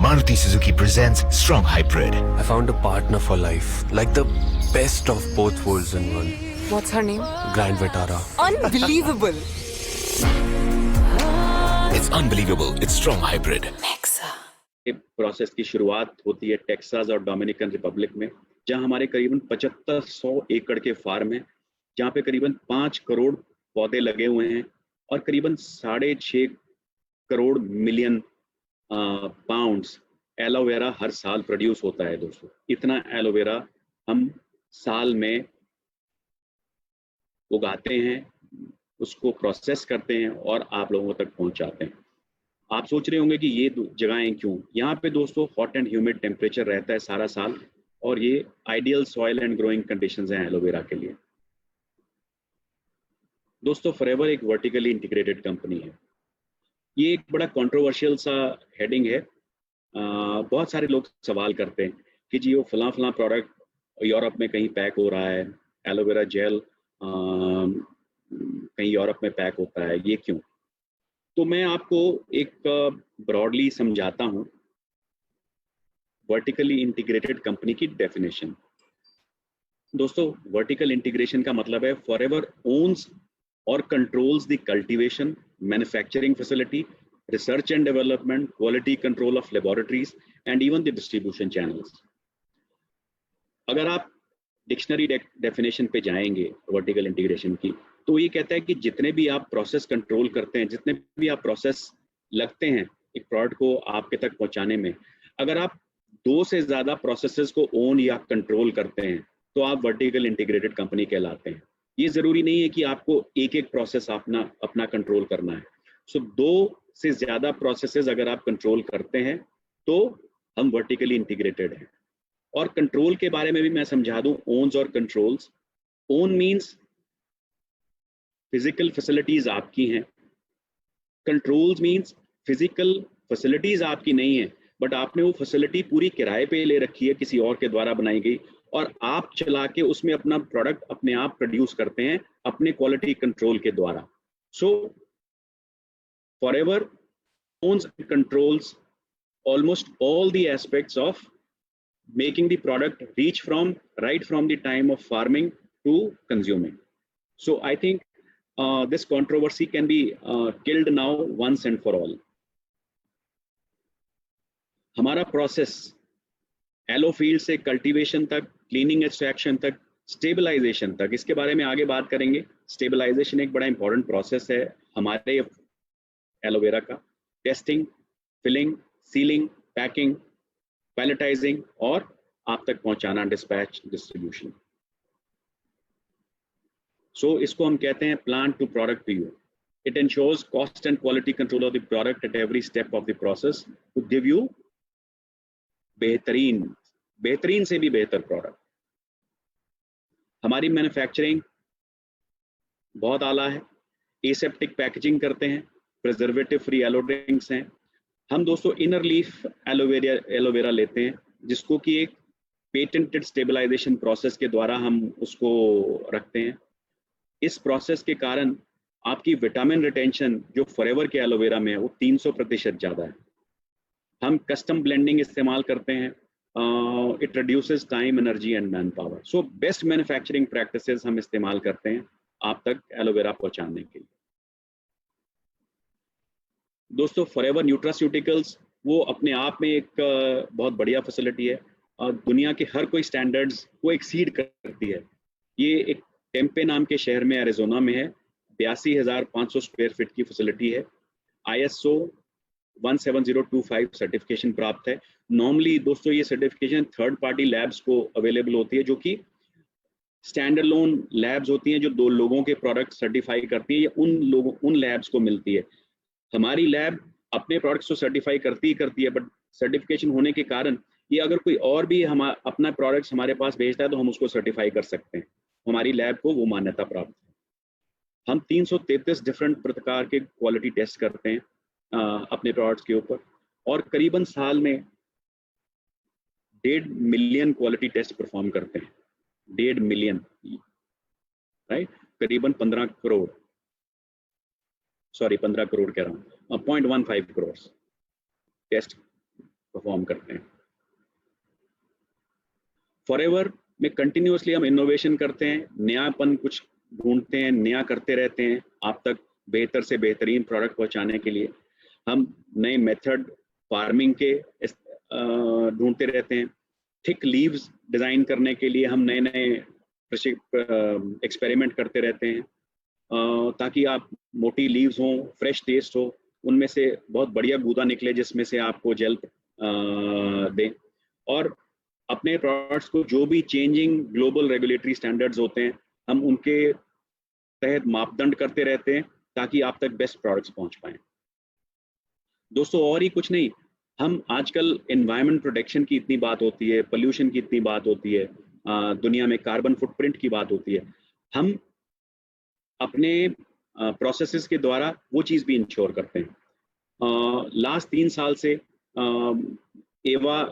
Maruti Suzuki presents Strong Hybrid. I found a partner for life, like the best of both worlds in one. What's her name? Grand Vitara. Unbelievable. It's unbelievable. It's Strong Hybrid. Nexa. Process की शुरुआत होती है Texas और Dominican Republic में, जहां हमारे करीबन 7500 एकड़ के फार्म है, जहां पे करीबन 5 करोड़ पौधे लगे हुए हैं और करीबन 6.5 करोड़ मिलियन पाउंड्स एलोवेरा हर साल प्रोड्यूस होता है। दोस्तों, इतना एलोवेरा हम साल में उगाते हैं, उसको प्रोसेस करते हैं और आप लोगों तक पहुंचाते हैं। आप सोच रहे होंगे कि ये जगहें क्यों? यहाँ पे दोस्तों हॉट एंड ह्यूमिड टेम्परेचर रहता है सारा साल और ये ideal soil and growing conditions हैं एलोवेरा के लिए। दोस्तों, फॉरएवर एक वर्टिकली इंटीग्रेटेड कंपनी है। ये एक बड़ा कंट्रोवर्शियल सा हेडिंग है। बहुत सारे लोग सवाल करते हैं कि जी वो फला प्रोडक्ट यूरोप में कहीं पैक हो रहा है, एलोवेरा जेल कहीं यूरोप में पैक होता है, ये क्यों? तो मैं आपको एक ब्रॉडली समझाता हूँ वर्टिकली इंटीग्रेटेड कंपनी की डेफिनेशन। दोस्तों, वर्टिकल इंटीग्रेशन का मतलब है Forever owns or controls the cultivation, manufacturing facility, research and development, quality control of laboratories, and even the distribution channels. अगर आप डिक्शनरी डेफिनेशन पे जाएंगे वर्टिकल इंटीग्रेशन की, तो ये कहता है कि जितने भी आप प्रोसेस कंट्रोल करते हैं, जितने भी आप प्रोसेस लगते हैं एक प्रोडक्ट को आपके तक पहुंचाने में, अगर आप 2 से ज़्यादा प्रोसेसेस को ओन या कंट्रोल करते हैं तो आप वर्टिकल इंटीग्रेटेड कंपनी कहलाते हैं। ये जरूरी नहीं है कि आपको एक एक प्रोसेस अपना कंट्रोल करना है। सो 2 से ज्यादा प्रोसेसेस अगर आप कंट्रोल करते हैं तो हम वर्टिकली इंटीग्रेटेड हैं। और कंट्रोल के बारे में भी मैं समझा दूं, ओन्स और controls. Own means physical facilities आपकी हैं, कंट्रोल्स मींस फिजिकल फैसिलिटीज आपकी नहीं है बट आपने वो फैसिलिटी पूरी किराए पे ले रखी है, किसी और के द्वारा बनाई गई, और आप चला के उसमें अपना प्रोडक्ट अपने आप प्रोड्यूस करते हैं अपने क्वालिटी कंट्रोल के द्वारा। सो forever owns and controls almost all the aspects of making the product reach right from the time of farming to consuming. So I think this controversy can be killed now once and for all. हमारा process yellow field से cultivation तक, cleaning extraction तक, stabilization तक, इसके बारे में आगे बात करेंगे। स्टेबलाइजेशन एक बड़ा इंपॉर्टेंट प्रोसेस है हमारे एलोवेरा का। टेस्टिंग, फिलिंग, सीलिंग, पैकिंग, पैलेटाइजिंग और आप तक पहुंचाना, डिस्पैच, डिस्ट्रीब्यूशन। सो इसको हम कहते हैं plant to product to you. It ensures cost and quality control of the product at every step of the process to give you बेहतरीन से भी बेहतर प्रोडक्ट। हमारी मैन्युफैक्चरिंग बहुत आला है, एसेप्टिक पैकेजिंग करते हैं, प्रिजर्वेटिव फ्री एलो ड्रिंक्स हैं। हम दोस्तों इनर लीफ एलोवेरा लेते हैं, जिसको कि एक पेटेंटेड स्टेबलाइजेशन प्रोसेस के द्वारा हम उसको रखते हैं। इस प्रोसेस के कारण आपकी विटामिन रिटेंशन जो फॉरएवर के एलोवेरा में है वो 300% ज़्यादा है। हम कस्टम ब्लेंडिंग इस्तेमाल करते हैं, it reduces time, energy and man power. So best manufacturing practices हम इस्तेमाल करते हैं आप तक एलोवेरा पहुंचाने के लिए। दोस्तों फॉरएवर न्यूट्रास्यूटिकल्स वो अपने आप में एक बहुत बढ़िया फैसिलिटी है और दुनिया के हर कोई स्टैंडर्ड्स को एक्सीड करती है। ये एक टेम्पे नाम के शहर में एरिजोना में है, 82,500 स्क्वायर फीट की फैसिलिटी है। ISO 17025 सर्टिफिकेशन प्राप्त है। नॉर्मली दोस्तों ये सर्टिफिकेशन थर्ड पार्टी लैब्स को अवेलेबल होती है, जो कि स्टैंड अलोन लैब्स होती हैं जो 2 लोगों के प्रोडक्ट सर्टिफाई करती है, या उन लैब्स को मिलती है। हमारी लैब अपने प्रोडक्ट्स को सर्टिफाई करती है, बट सर्टिफिकेशन होने के कारण ये अगर कोई और भी अपना प्रोडक्ट्स हमारे पास भेजता है तो हम उसको सर्टिफाई कर सकते हैं। हमारी लैब को वो मान्यता प्राप्त है। हम 333 डिफरेंट प्रकार के क्वालिटी टेस्ट करते हैं अपने प्रोडक्ट्स के ऊपर, और करीबन साल में 1.5 मिलियन क्वालिटी टेस्ट परफॉर्म करते हैं। 1.5 मिलियन, राइट, करीबन 15 करोड़ कह रहा हूँ, 0.15 करोड़ टेस्ट परफॉर्म करते हैं। फॉरएवर में कंटिन्यूअसली हम इनोवेशन करते हैं, नयापन कुछ ढूंढते हैं, नया करते रहते हैं आप तक बेहतर से बेहतरीन प्रोडक्ट पहुंचाने के लिए। हम नए मेथड फार्मिंग के ढूंढते रहते हैं। थिक लीव्स डिजाइन करने के लिए हम नए नए एक्सपेरिमेंट करते रहते हैं, ताकि आप मोटी लीव्स हों, फ्रेश टेस्ट हो, उनमें से बहुत बढ़िया गूदा निकले जिसमें से आपको जेल दें। और अपने प्रोडक्ट्स को जो भी चेंजिंग ग्लोबल रेगुलेटरी स्टैंडर्ड्स होते हैं हम उनके तहत मापदंड करते रहते हैं ताकि आप तक बेस्ट प्रोडक्ट्स पहुंच पाएं। दोस्तों और ही कुछ नहीं, हम आजकल एनवायरनमेंट प्रोटेक्शन की इतनी बात होती है, पोल्यूशन की इतनी बात होती है, दुनिया में कार्बन फुटप्रिंट की बात होती है, हम अपने प्रोसेसेस के द्वारा वो चीज़ भी इंश्योर करते हैं। लास्ट 3 साल से एवा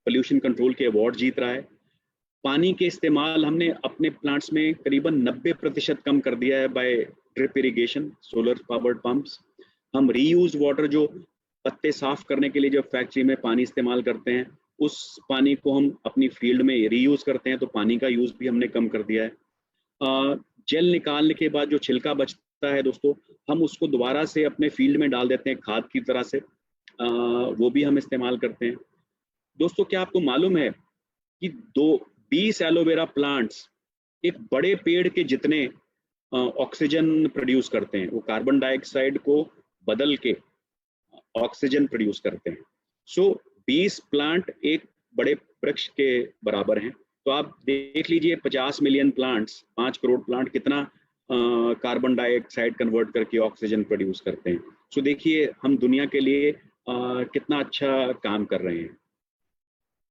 पोल्यूशन कंट्रोल के अवार्ड जीत रहा है। पानी के इस्तेमाल हमने अपने प्लांट्स में करीबन 90% कम कर दिया है by drip irrigation, solar powered pumps. हम रीयूज वाटर, जो पत्ते साफ करने के लिए जब फैक्ट्री में पानी इस्तेमाल करते हैं, उस पानी को हम अपनी फील्ड में रीयूज करते हैं, तो पानी का यूज भी हमने कम कर दिया है। जेल निकालने के बाद जो छिलका बचता है दोस्तों, हम उसको दोबारा से अपने फील्ड में डाल देते हैं खाद की तरह से, वो भी हम इस्तेमाल करते हैं। दोस्तों क्या आपको मालूम है कि 20 एलोवेरा प्लांट्स एक बड़े पेड़ के जितने ऑक्सीजन प्रोड्यूस करते हैं, वो कार्बन डाइऑक्साइड को बदल के ऑक्सीजन प्रोड्यूस करते हैं। सो 20 प्लांट एक बड़े वृक्ष के बराबर हैं। तो आप देख लीजिए 50 मिलियन प्लांट्स, 5 करोड़ प्लांट कितना कार्बन डाइऑक्साइड कन्वर्ट करके ऑक्सीजन प्रोड्यूस करते हैं। सो देखिए हम दुनिया के लिए कितना अच्छा काम कर रहे हैं।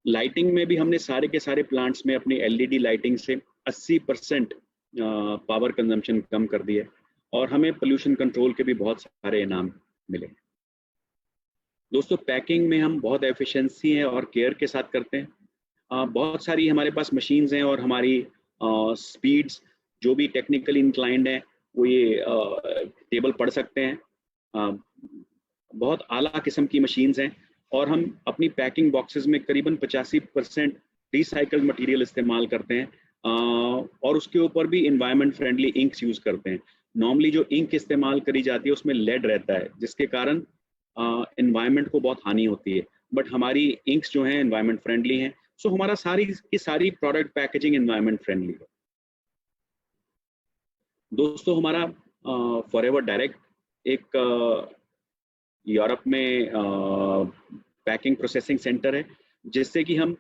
लाइटिंग में भी हमने सारे के सारे प्लांट्स में अपनी LED लाइटिंग से 80% पावर कंजम्पशन कम कर दिया, और हमें पोल्यूशन कंट्रोल के भी बहुत सारे इनाम मिले। दोस्तों पैकिंग में हम बहुत एफिशिएंसी है और केयर के साथ करते हैं। बहुत सारी हमारे पास मशीन्स हैं और हमारी स्पीड्स जो भी टेक्निकली इंक्लाइंड हैं वो ये टेबल पढ़ सकते हैं। बहुत आला किस्म की मशीन्स हैं, और हम अपनी पैकिंग बॉक्सेस में करीबन 85% रिसाइकल्ड मटेरियल इस्तेमाल करते हैं, और उसके ऊपर भी इन्वायरमेंट फ्रेंडली इंक्स यूज करते हैं। नॉर्मली जो इंक इस्तेमाल करी जाती है उसमें लेड रहता है, जिसके कारण इन्वायरमेंट को बहुत हानि होती है, बट हमारी इंक्स जो हैं इन्वायरमेंट फ्रेंडली हैं। सो हमारा सारी की सारी प्रोडक्ट पैकेजिंग इन्वायरमेंट फ्रेंडली है। दोस्तों हमारा फॉरएवर डायरेक्ट एक यूरोप में पैकिंग प्रोसेसिंग सेंटर है, जिससे कि हम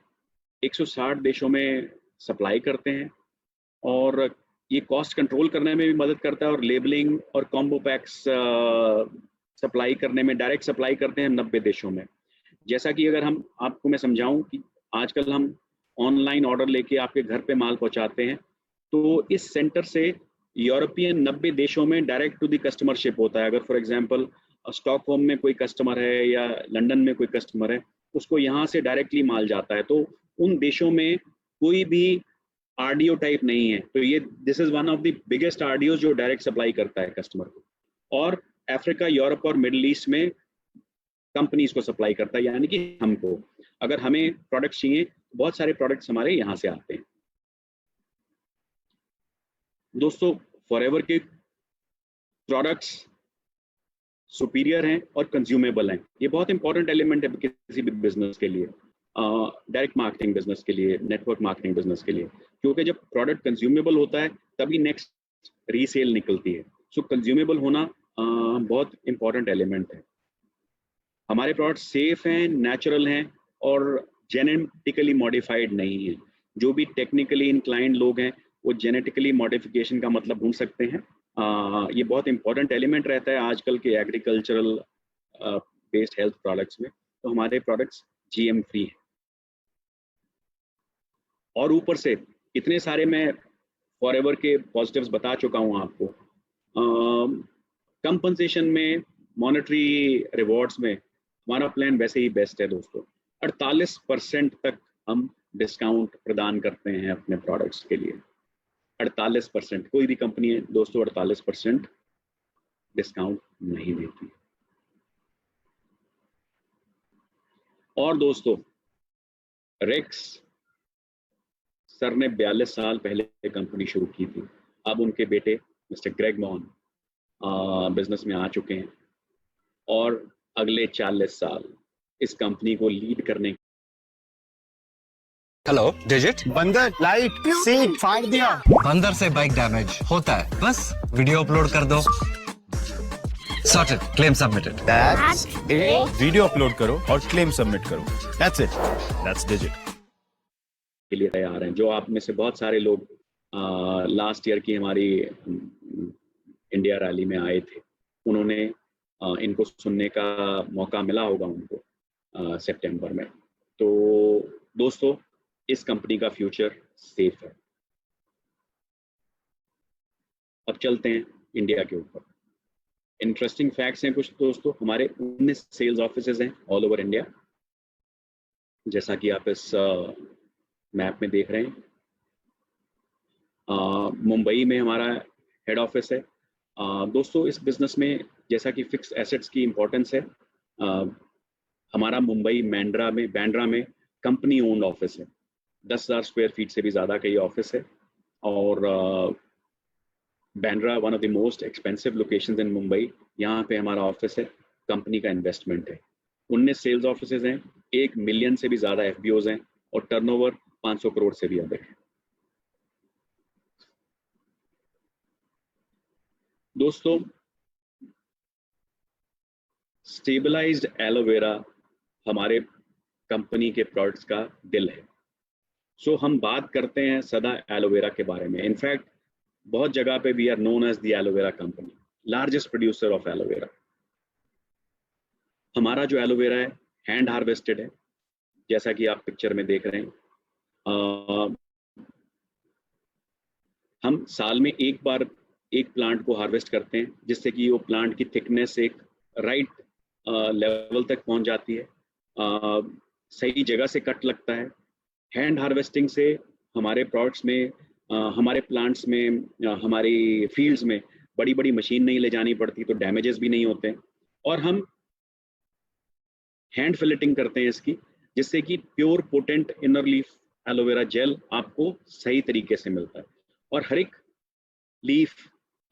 160 देशों में सप्लाई करते हैं, और ये कॉस्ट कंट्रोल करने में भी मदद करता है, और लेबलिंग और कॉम्बो पैक्स सप्लाई करने में, डायरेक्ट सप्लाई करते हैं 90 देशों में। जैसा कि अगर हम आपको मैं समझाऊं कि आजकल हम ऑनलाइन ऑर्डर लेके आपके घर पे माल पहुंचाते हैं, तो इस सेंटर से यूरोपियन 90 देशों में direct to the customer ship होता है। अगर फॉर एग्जांपल स्टॉकहोम में कोई कस्टमर है या लंदन में कोई कस्टमर है, उसको यहाँ से डायरेक्टली माल जाता है, तो उन देशों में कोई भी आरडीओ टाइप नहीं है। तो ये this is one of the biggest RDO जो डायरेक्ट सप्लाई करता है कस्टमर को, और अफ्रीका, यूरोप और मिडिल ईस्ट में कंपनीज को सप्लाई करता है, यानी कि हमको अगर हमें प्रोडक्ट्स चाहिए, बहुत सारे प्रोडक्ट्स हमारे यहाँ से आते हैं। दोस्तों, फॉरएवर के प्रोडक्ट्स सुपीरियर हैं और कंज्यूमेबल हैं। ये बहुत इंपॉर्टेंट एलिमेंट है किसी भी बिजनेस के लिए, डायरेक्ट मार्केटिंग बिजनेस के लिए, नेटवर्क मार्केटिंग बिजनेस के लिए, क्योंकि जब प्रोडक्ट कंज्यूमेबल होता है तभी नेक्स्ट रीसेल निकलती है। सो कंज्यूमेबल होना बहुत इंपॉर्टेंट एलिमेंट है। हमारे प्रोडक्ट सेफ हैं, नेचुरल हैं और जेनेटिकली मॉडिफाइड नहीं है। जो भी टेक्निकली इंक्लाइंड लोग हैं वो जेनेटिकली मॉडिफिकेशन का मतलब ढूंढ सकते हैं। ये बहुत इंपॉर्टेंट एलिमेंट रहता है आजकल के एग्रीकल्चरल बेस्ड हेल्थ प्रोडक्ट्स में। तो हमारे प्रोडक्ट्स जीएम फ्री हैं, और ऊपर से इतने सारे मैं फॉरएवर के पॉजिटिव्स बता चुका हूं आपको। कंपनसेशन में, मॉनेटरी रिवॉर्ड्स में हमारा प्लान वैसे ही बेस्ट है दोस्तों। 48% तक हम डिस्काउंट प्रदान करते हैं अपने प्रोडक्ट्स के लिए। 48%, कोई भी कंपनी है दोस्तों 48% डिस्काउंट नहीं देती। और दोस्तों, रेक्स सर ने 42 साल पहले कंपनी शुरू की थी। अब उनके बेटे मिस्टर ग्रेग मॉन बिजनेस में आ चुके हैं, और अगले 40 साल इस कंपनी को लीड करने। Hello digit. बंदर लाइट सीट फाड़ दिया। बंदर से बाइक डैमेज होता है, बस वीडियो अपलोड कर दो, sorted, claim submitted. That's it. Video upload करो और क्लेम सबमिट करो। That's it, that's digit. के लिए तैयार हैं। जो आप में से बहुत सारे लोग लास्ट ईयर की हमारी इंडिया रैली में आए थे, उन्होंने इनको सुनने का मौका मिला होगा उनको सितंबर में। तो दोस्तों, इस कंपनी का फ्यूचर सेफ है। अब चलते हैं इंडिया के ऊपर। इंटरेस्टिंग फैक्ट्स हैं कुछ दोस्तों। हमारे 19 सेल्स ऑफिसेज हैं ऑल ओवर इंडिया, जैसा कि आप इस मैप में देख रहे हैं। मुंबई में हमारा हेड ऑफिस है। दोस्तों, इस बिजनेस में जैसा कि फिक्स एसेट्स की इम्पोर्टेंस है, हमारा मुंबई बांद्रा में कंपनी ओन्ड ऑफिस है। 10,000 स्क्वायर फीट से भी ज़्यादा का ये ऑफिस है, और Bandra one of the most expensive locations इन मुंबई, यहाँ पे हमारा ऑफिस है। कंपनी का इन्वेस्टमेंट है। 19 सेल्स ऑफिसेज हैं, 1 मिलियन से भी ज़्यादा एफबीओज हैं, और टर्नओवर 500 करोड़ से भी अधिक है। दोस्तों, स्टेबलाइज्ड एलोवेरा हमारे कंपनी के प्रोडक्ट्स का दिल है। सो हम बात करते हैं सदा एलोवेरा के बारे में। इनफैक्ट बहुत जगह पे we are known as the aloe vera company, largest producer of aloe vera. हमारा जो एलोवेरा है हैंड हार्वेस्टेड है, जैसा कि आप पिक्चर में देख रहे हैं। हम साल में एक बार एक प्लांट को हार्वेस्ट करते हैं, जिससे कि वो प्लांट की थिकनेस एक राइट लेवल तक पहुंच जाती है, सही जगह से कट लगता है। हैंड हार्वेस्टिंग से हमारे प्रोडक्ट्स में, हमारे प्लांट्स में, हमारी फील्ड्स में बड़ी बड़ी मशीन नहीं ले जानी पड़ती, तो डैमेजेस भी नहीं होते। और हम हैंड फिलेटिंग करते हैं इसकी, जिससे कि pure potent inner leaf aloe vera gel आपको सही तरीके से मिलता है। और हर एक लीफ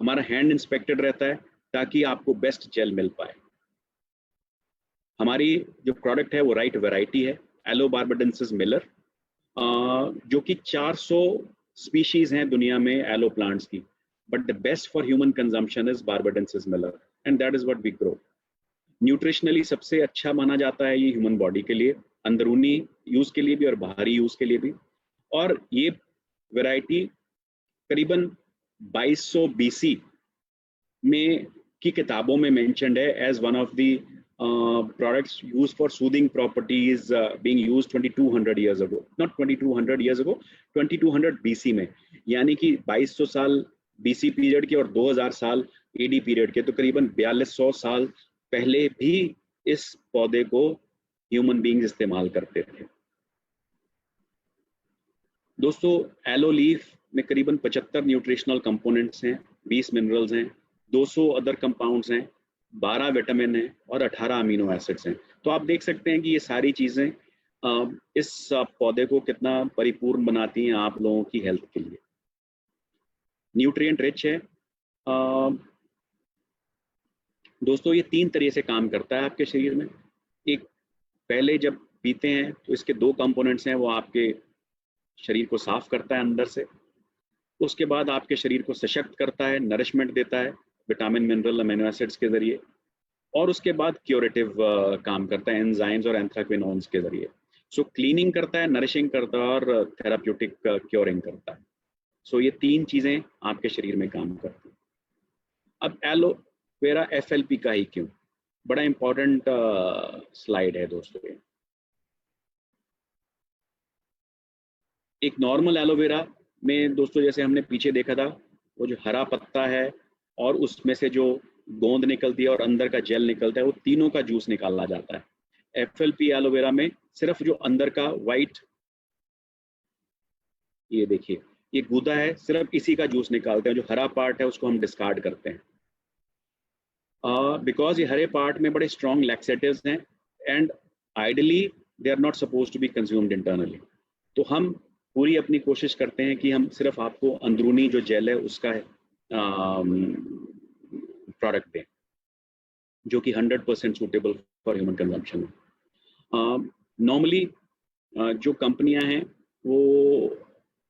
हमारा हैंड इंस्पेक्टेड रहता है, ताकि आपको बेस्ट जेल मिल पाए। हमारी जो प्रोडक्ट है वो राइट वैरायटी है, एलो बार्बाडेंसिस मिलर, जो कि 400 स्पीशीज हैं दुनिया में एलो प्लांट्स की, but the best for human consumption is barbadensis Miller, and that is what we grow. Nutritionally सबसे अच्छा माना जाता है ये ह्यूमन बॉडी के लिए, अंदरूनी यूज के लिए भी और बाहरी यूज के लिए भी। और ये वैरायटी करीबन 2200 BC में की किताबों में मेंशन्ड है as one of the products used for soothing properties, being used 2200 years ago, not 2200 years ago, 2200 BC में, यानी कि 2200 साल BC पीरियड के और 2000 साल AD पीरियड के, तो करीबन 4200 साल पहले भी इस पौधे को ह्यूमन बींग्स इस्तेमाल करते थे। दोस्तों, एलो लीफ में करीबन 75 न्यूट्रिशनल कंपोनेंट्स हैं, 20 मिनरल्स हैं, 200 अदर कंपाउंड्स हैं, 12 विटामिन हैं और 18 अमीनो एसिड्स हैं। तो आप देख सकते हैं कि ये सारी चीज़ें इस पौधे को कितना परिपूर्ण बनाती हैं आप लोगों की हेल्थ के लिए। न्यूट्रिएंट रिच है। दोस्तों, ये 3 तरह से काम करता है आपके शरीर में। एक, पहले जब पीते हैं तो इसके 2 कंपोनेंट्स हैं, वो आपके शरीर को साफ करता है अंदर से। उसके बाद आपके शरीर को सशक्त करता है, नरिशमेंट देता है विटामिन, मिनरल, अमीनो एसिड्स के जरिए। और उसके बाद क्यूरेटिव काम करता है एंजाइम्स और एंथ्राक्विनोन्स के जरिए। सो क्लीनिंग करता है, नरिशिंग करता है और थेराप्यूटिक क्योरिंग करता है। सो ये 3 चीज़ें आपके शरीर में काम करती हैं। अब एलोवेरा FLP का ही क्यों, बड़ा इंपॉर्टेंट स्लाइड है दोस्तों ये। एक नॉर्मल एलोवेरा में दोस्तों, जैसे हमने पीछे देखा था, वो जो हरा पत्ता है और उसमें से जो गोंद निकलती है और अंदर का जेल निकलता है, वो तीनों का जूस निकाला जाता है। FLP एलोवेरा में सिर्फ जो अंदर का वाइट, ये देखिए, ये गूदा है, सिर्फ इसी का जूस निकालते हैं। जो हरा पार्ट है उसको हम डिस्कार्ड करते हैं, बिकॉज ये हरे पार्ट में बड़े स्ट्रॉन्ग लैक्सेटिव्स हैं and ideally they are not supposed to be consumed internally. तो हम पूरी अपनी कोशिश करते हैं कि हम सिर्फ आपको अंदरूनी जो जेल है उसका प्रोडक्ट दें, जो कि 100% सूटेबल फॉर ह्यूमन कंजम्पशन है। नॉर्मली जो कंपनियां हैं वो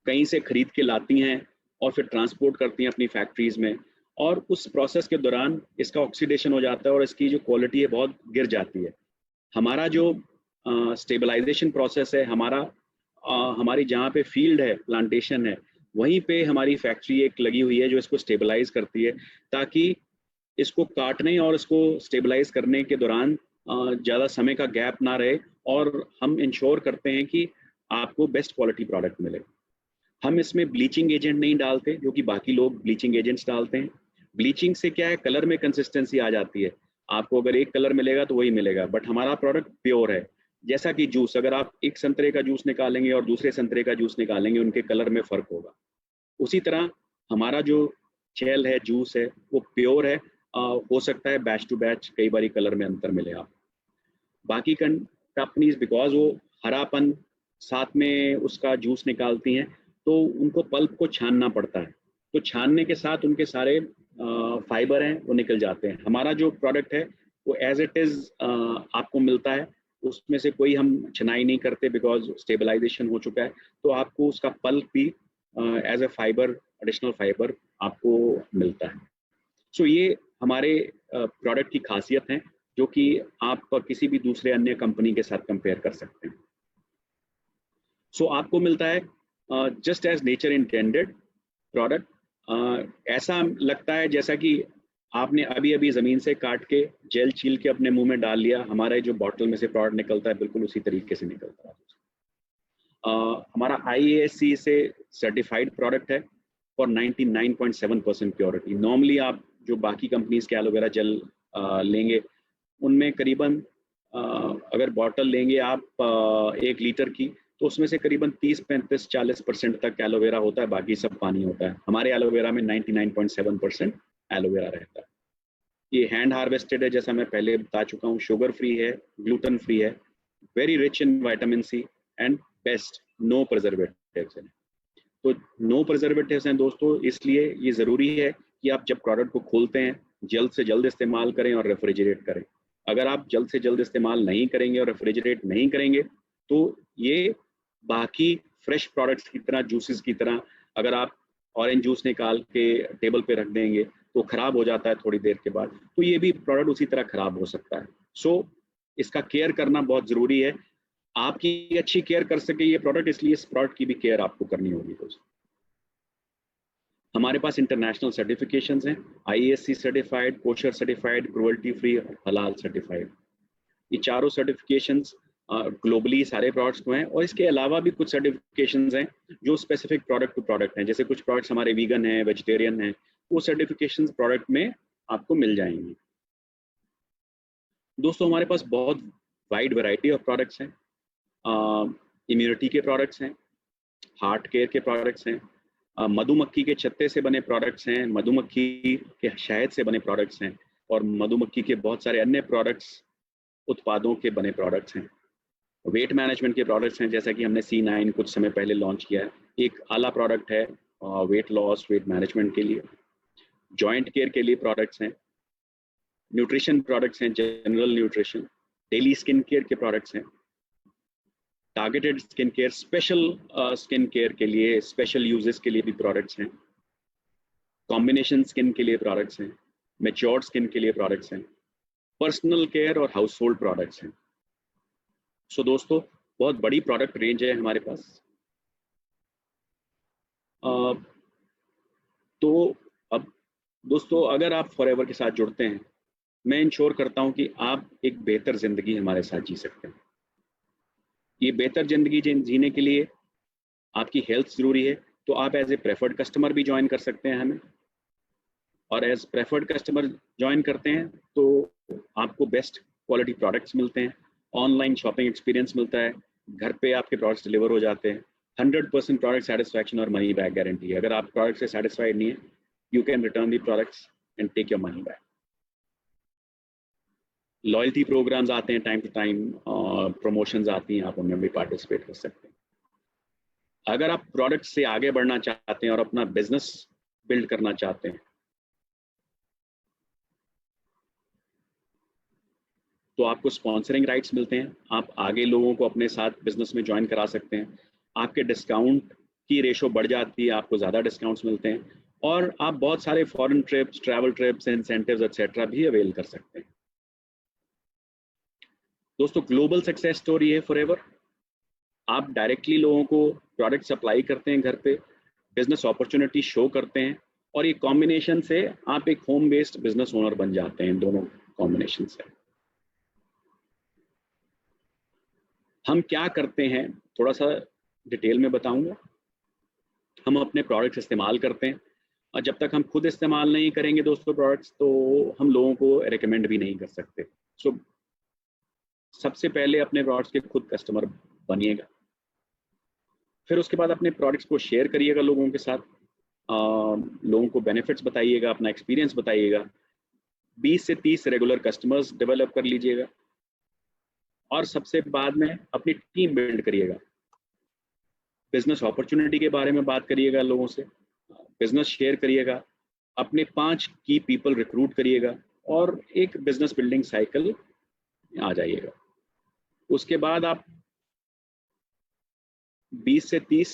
कहीं से खरीद के लाती हैं और फिर ट्रांसपोर्ट करती हैं अपनी फैक्ट्रीज में, और उस प्रोसेस के दौरान इसका ऑक्सीडेशन हो जाता है और इसकी जो क्वालिटी है बहुत गिर जाती है। हमारा जो स्टेबलाइजेशन प्रोसेस है, हमारी जहाँ पे फील्ड है, प्लांटेशन है, वहीं पे हमारी फैक्ट्री एक लगी हुई है जो इसको स्टेबलाइज करती है, ताकि इसको काटने और इसको स्टेबलाइज करने के दौरान ज़्यादा समय का गैप ना रहे और हम इंश्योर करते हैं कि आपको बेस्ट क्वालिटी प्रोडक्ट मिले। हम इसमें ब्लीचिंग एजेंट नहीं डालते, जो कि बाकी लोग ब्लीचिंग एजेंट्स डालते हैं। ब्लीचिंग से क्या है, कलर में कंसिस्टेंसी आ जाती है, आपको अगर एक कलर मिलेगा तो वही मिलेगा, बट हमारा प्रोडक्ट प्योर है। जैसा कि जूस, अगर आप एक संतरे का जूस निकालेंगे और दूसरे संतरे का जूस निकालेंगे, उनके कलर में फ़र्क होगा। उसी तरह हमारा जो जेल है, जूस है, वो प्योर है। हो सकता है बैच टू बैच कई बारी कलर में अंतर मिले आप। बाकी कंपनीज बिकॉज वो हरापन साथ में उसका जूस निकालती हैं, तो उनको पल्प को छानना पड़ता है, तो छानने के साथ उनके सारे फाइबर हैं वो निकल जाते हैं। हमारा जो प्रोडक्ट है वो एज इट इज़ आपको मिलता है, उसमें से कोई हम छनाई नहीं करते बिकॉज स्टेबलाइजेशन हो चुका है, तो आपको उसका पल्प भी as a fibre, additional fibre आपको मिलता है। सो ये हमारे प्रोडक्ट की खासियत है, जो कि आप किसी भी दूसरे अन्य कंपनी के साथ कंपेयर कर सकते हैं। सो आपको मिलता है just as nature intended product. ऐसा लगता है जैसा कि आपने अभी अभी ज़मीन से काट के जेल छील के अपने मुंह में डाल लिया। हमारे जो बॉटल में से प्रोडक्ट निकलता है बिल्कुल उसी तरीके से निकलता है। हमारा IASC से सर्टिफाइड प्रोडक्ट है फॉर 99.7% प्योरिटी। नॉर्मली आप जो बाकी कंपनीज के एलोवेरा जेल लेंगे, उनमें करीबन अगर बॉटल लेंगे आप 1 लीटर की, तो उसमें से करीबन 30, 35, 40% तक एलोवेरा होता है, बाकी सब पानी होता है। हमारे एलोवेरा में 99.7% एलोवेरा रहता है। ये हैंड हार्वेस्टेड है, जैसा मैं पहले बता चुका हूँ, शुगर फ्री है, ग्लूटेन फ्री है, very rich in vitamin C and best no preservatives हैं। तो नो प्रिजर्वेटिव्स हैं दोस्तों, इसलिए ये ज़रूरी है कि आप जब प्रोडक्ट को खोलते हैं जल्द से जल्द इस्तेमाल करें और रेफ्रिजरेट करें। अगर आप जल्द से जल्द इस्तेमाल नहीं करेंगे और रेफ्रिजरेट नहीं करेंगे, तो ये बाकी फ्रेश प्रोडक्ट्स की तरह, जूसेस की तरह, अगर आप ऑरेंज जूस निकाल के टेबल पे रख देंगे तो ख़राब हो जाता है थोड़ी देर के बाद, तो ये भी प्रोडक्ट उसी तरह ख़राब हो सकता है। सो इसका केयर करना बहुत ज़रूरी है। आपकी अच्छी केयर कर सके ये प्रोडक्ट, इसलिए इस प्रोडक्ट की भी केयर आपको करनी होगी दोस्तों। हमारे पास इंटरनेशनल सर्टिफिकेशंस हैं, IASC certified, kosher certified, cruelty free और हलाल सर्टिफाइड। ये चारों सर्टिफिकेशंस ग्लोबली सारे प्रोडक्ट्स को हैं, और इसके अलावा भी कुछ सर्टिफिकेशंस हैं जो स्पेसिफिक प्रोडक्ट टू प्रोडक्ट हैं। जैसे कुछ प्रोडक्ट्स हमारे वीगन हैं, वेजिटेरियन हैं, वो सर्टिफिकेशंस प्रोडक्ट में आपको मिल जाएंगी। दोस्तों हमारे पास बहुत वाइड वैरायटी ऑफ प्रोडक्ट्स हैं। इम्यूनिटी के प्रोडक्ट्स हैं, हार्ट केयर के प्रोडक्ट्स हैं, मधुमक्खी के छत्ते से बने प्रोडक्ट्स हैं, मधुमक्खी के शहद से बने प्रोडक्ट्स हैं, और मधुमक्खी के बहुत सारे अन्य प्रोडक्ट्स उत्पादों के बने प्रोडक्ट्स हैं। वेट मैनेजमेंट के प्रोडक्ट्स हैं, जैसा कि हमने C9 कुछ समय पहले लॉन्च किया है। एक आला प्रोडक्ट है वेट लॉस, वेट मैनेजमेंट के लिए। जॉइंट केयर के लिए प्रोडक्ट्स हैं, न्यूट्रिशन प्रोडक्ट्स हैं, general nutrition, daily skin care के प्रोडक्ट्स हैं, targeted skin care, special skin care के लिए, स्पेशल यूजेस के लिए भी प्रोडक्ट्स हैं, कॉम्बिनेशन स्किन के लिए प्रोडक्ट्स हैं, मैच्योर्ड स्किन के लिए प्रोडक्ट्स हैं, पर्सनल केयर और हाउस होल्ड प्रोडक्ट्स हैं। सो दोस्तों बहुत बड़ी प्रोडक्ट रेंज है हमारे पास। तो अब दोस्तों अगर आप फॉरएवर के साथ जुड़ते हैं, मैं इंश्योर करता हूं कि आप एक बेहतर ज़िंदगी हमारे साथ जी सकते हैं। ये बेहतर ज़िंदगी जीने के लिए आपकी हेल्थ ज़रूरी है, तो आप एज ए प्रेफर्ड कस्टमर भी ज्वाइन कर सकते हैं हमें, और एज प्रेफर्ड कस्टमर ज्वाइन करते हैं तो आपको बेस्ट क्वालिटी प्रोडक्ट्स मिलते हैं, ऑनलाइन शॉपिंग एक्सपीरियंस मिलता है, घर पे आपके प्रोडक्ट्स डिलीवर हो जाते हैं, 100% प्रोडक्ट सेटिस्फैक्शन और मनी बैक गारंटी है। अगर आप प्रोडक्ट से सेटिस्फाइड नहीं है, you can return the products and take your money back. Loyalty programmes आते हैं टाइम टू टाइम, प्रमोशंस आती हैं, आप उनमें भी पार्टिसिपेट कर सकते हैं। अगर आप प्रोडक्ट से आगे बढ़ना चाहते हैं और अपना बिजनेस बिल्ड करना चाहते हैं, तो आपको स्पॉन्सरिंग राइट्स मिलते हैं। आप आगे लोगों को अपने साथ बिजनेस में ज्वाइन करा सकते हैं, आपके डिस्काउंट की रेशो बढ़ जाती है, आपको ज़्यादा डिस्काउंट्स मिलते हैं, और आप बहुत सारे foreign trips, travel trips, incentives etcetera भी अवेल कर सकते हैं। दोस्तों ग्लोबल सक्सेस स्टोरी है फॉरएवर। आप डायरेक्टली लोगों को प्रोडक्ट सप्लाई करते हैं घर पे, बिजनेस अपॉर्चुनिटी शो करते हैं, और ये कॉम्बिनेशन से आप एक होम बेस्ड बिजनेस ओनर बन जाते हैं। दोनों कॉम्बिनेशन से हम क्या करते हैं थोड़ा सा डिटेल में बताऊंगा। हम अपने प्रोडक्ट्स इस्तेमाल करते हैं, और जब तक हम खुद इस्तेमाल नहीं करेंगे दोस्तों प्रोडक्ट्स, तो हम लोगों को रिकमेंड भी नहीं कर सकते। सो सबसे पहले अपने प्रोडक्ट्स के खुद कस्टमर बनिएगा, फिर उसके बाद अपने प्रोडक्ट्स को शेयर करिएगा लोगों के साथ, लोगों को बेनिफिट्स बताइएगा, अपना एक्सपीरियंस बताइएगा। 20 से 30 रेगुलर कस्टमर्स डेवलप कर लीजिएगा, और सबसे बाद में अपनी टीम बिल्ड करिएगा। बिजनेस अपॉर्चुनिटी के बारे में बात करिएगा लोगों से, बिजनेस शेयर करिएगा, अपने 5 की पीपल रिक्रूट करिएगा, और एक बिजनेस बिल्डिंग साइकिल आ जाइएगा। उसके बाद आप 20 से 30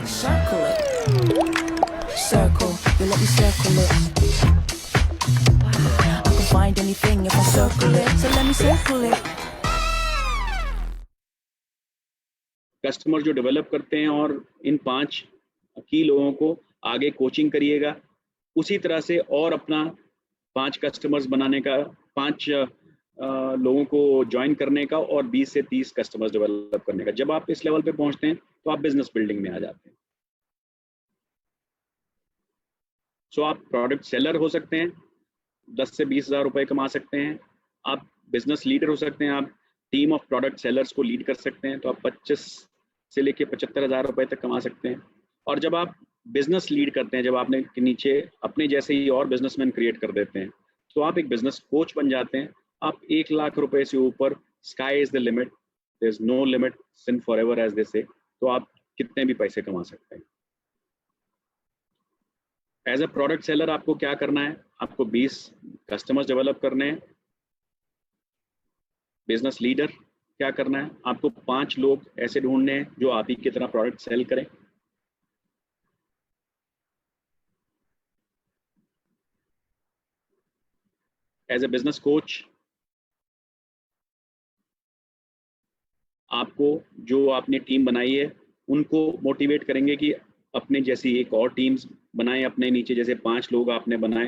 circle it, circle, you let me circle it. I can find anything if I circle it, so let me circle it. Customer जो डेवलप करते हैं, और इन 5 की लोगों को आगे कोचिंग करिएगा। उसी तरह से और अपना 5 कस्टमर्स बनाने का, 5 लोगों को ज्वाइन करने का, और 20 से 30 कस्टमर्स डेवलप करने का। जब आप इस लेवल पे पहुंचते हैं तो आप बिजनेस बिल्डिंग में आ जाते हैं। सो आप प्रोडक्ट सेलर हो सकते हैं, 10 से 20 हज़ार रुपए कमा सकते हैं। आप बिजनेस लीडर हो सकते हैं, आप टीम ऑफ प्रोडक्ट सेलर्स को लीड कर सकते हैं, तो आप 25 से लेके 75 हज़ार रुपए तक कमा सकते हैं। और जब आप बिजनेस लीड करते हैं, जब आपने के नीचे अपने जैसे ही और बिजनेसमैन क्रिएट कर देते हैं, तो आप एक बिजनेस कोच बन जाते हैं। आप 1 लाख रुपए से ऊपर, sky is the limit, there is no limit since Forever as they say, तो आप कितने भी पैसे कमा सकते हैं। एज अ प्रोडक्ट सेलर आपको क्या करना है, आपको 20 कस्टमर्स डेवलप करने हैं। बिजनेस लीडर क्या करना है, आपको 5 लोग ऐसे ढूंढने हैं जो आप ही की तरह प्रोडक्ट सेल करें। एज ए बिजनेस कोच आपको जो आपने टीम बनाई है उनको मोटिवेट करेंगे कि अपने जैसी एक और टीम्स बनाएं, अपने नीचे जैसे 5 लोग आपने बनाए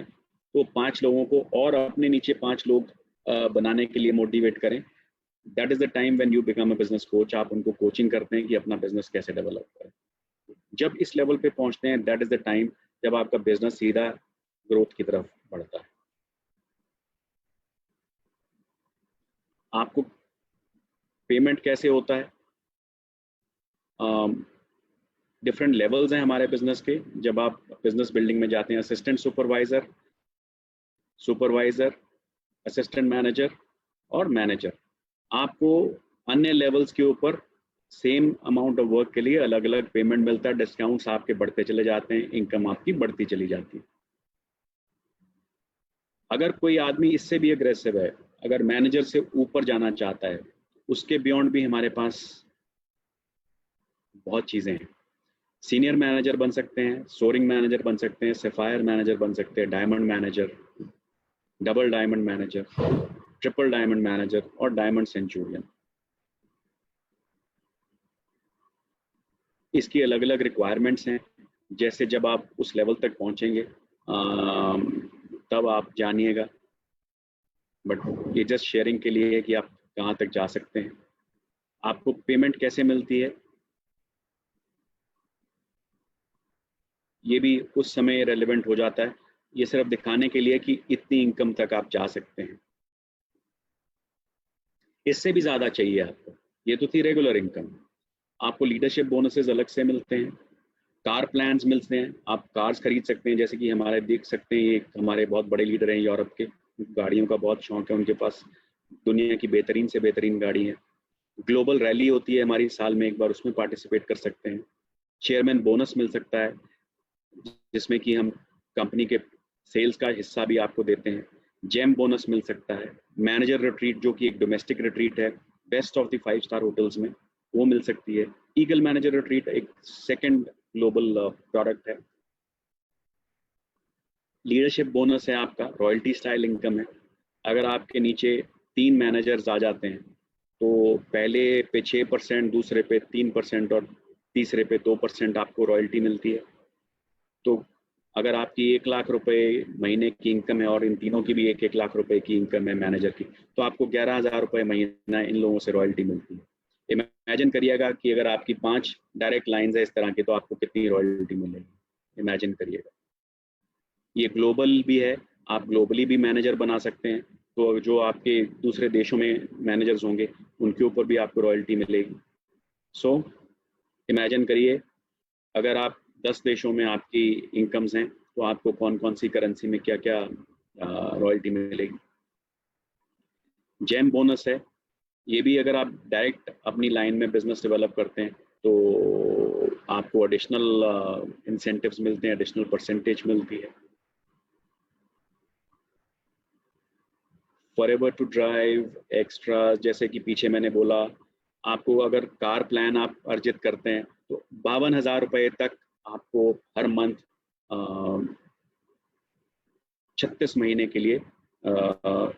तो 5 लोगों को और अपने नीचे 5 लोग बनाने के लिए मोटिवेट करें. That is the time when you become a business coach. आप उनको कोचिंग करते हैं कि अपना बिजनेस कैसे डेवलप करें. जब इस लेवल पे पहुंचते हैं दैट इज द टाइम जब आपका बिजनेस सीधा ग्रोथ की तरफ बढ़ता है. आपको पेमेंट कैसे होता है? डिफरेंट लेवल्स हैं हमारे बिजनेस के. जब आप बिजनेस बिल्डिंग में जाते हैं, assistant supervisor, supervisor, assistant manager और मैनेजर, आपको अन्य लेवल्स के ऊपर सेम अमाउंट ऑफ वर्क के लिए अलग अलग पेमेंट मिलता है. डिस्काउंट्स आपके बढ़ते चले जाते हैं, इनकम आपकी बढ़ती चली जाती है. अगर कोई आदमी इससे भी अग्रेसिव है, अगर मैनेजर से ऊपर जाना चाहता है, उसके बियॉन्ड भी हमारे पास बहुत चीज़ें हैं. सीनियर मैनेजर बन सकते हैं, सोरिंग मैनेजर बन सकते हैं, सफायर मैनेजर बन सकते हैं, diamond manager, double diamond manager, triple diamond manager और डायमंड सेंचुरियन. इसकी अलग अलग रिक्वायरमेंट्स हैं. जैसे जब आप उस लेवल तक पहुंचेंगे तब आप जानिएगा. बट ये जस्ट शेयरिंग के लिए है कि आप कहाँ तक जा सकते हैं. आपको पेमेंट कैसे मिलती है ये भी उस समय रेलेवेंट हो जाता है. ये सिर्फ दिखाने के लिए कि इतनी इनकम तक आप जा सकते हैं. इससे भी ज़्यादा चाहिए आपको. ये तो थी रेगुलर इनकम. आपको लीडरशिप बोनसेस अलग से मिलते हैं, कार प्लान्स मिलते हैं. आप कार्स खरीद सकते हैं. जैसे कि हमारे देख सकते हैं, ये हमारे बहुत बड़े लीडर हैं यूरोप के, गाड़ियों का बहुत शौक है उनके पास. दुनिया की बेहतरीन से बेहतरीन गाड़ी है. ग्लोबल रैली होती है हमारी साल में एक बार, उसमें पार्टिसिपेट कर सकते हैं. चेयरमैन बोनस मिल सकता है जिसमें कि हम कंपनी के सेल्स का हिस्सा भी आपको देते हैं. जेम बोनस मिल सकता है. मैनेजर रिट्रीट जो कि एक डोमेस्टिक रिट्रीट है best of the 5 star hotels में, वो मिल सकती है. ईगल मैनेजर रिट्रीट एक सेकंड ग्लोबल प्रोडक्ट है. लीडरशिप बोनस है आपका, रॉयल्टी स्टाइल इनकम है. अगर आपके नीचे 3 मैनेजर्स आ जाते हैं तो पहले पे 6%, दूसरे पे 3% और तीसरे पे 2% आपको रॉयल्टी मिलती है. तो अगर आपकी 1 लाख रुपए महीने की इनकम है और इन तीनों की भी 1-1 लाख रुपए की इनकम है मैनेजर की, तो आपको 11,000 रुपए महीना इन लोगों से रॉयल्टी मिलती है. इमेजिन करिएगा कि अगर आपकी 5 डायरेक्ट लाइंस है इस तरह की, तो आपको कितनी रॉयल्टी मिलेगी. इमेजिन करिएगा. ये ग्लोबल भी है, आप ग्लोबली भी मैनेजर बना सकते हैं. तो जो आपके दूसरे देशों में मैनेजर्स होंगे उनके ऊपर भी आपको रॉयल्टी मिलेगी. सो इमेजिन करिए अगर आप 10 देशों में आपकी इनकम्स हैं तो आपको कौन कौन सी करेंसी में क्या क्या रॉयल्टी मिलेगी. जेम बोनस है. ये भी अगर आप डायरेक्ट अपनी लाइन में बिजनेस डेवलप करते हैं तो आपको एडिशनल इंसेंटिव्स मिलते हैं, एडिशनल परसेंटेज मिलती है. फॉरएवर टू ड्राइव एक्स्ट्रा, जैसे कि पीछे मैंने बोला, आपको अगर कार प्लान आप अर्जित करते हैं तो 52,000 रुपये तक आपको हर मंथ 36 महीने के लिए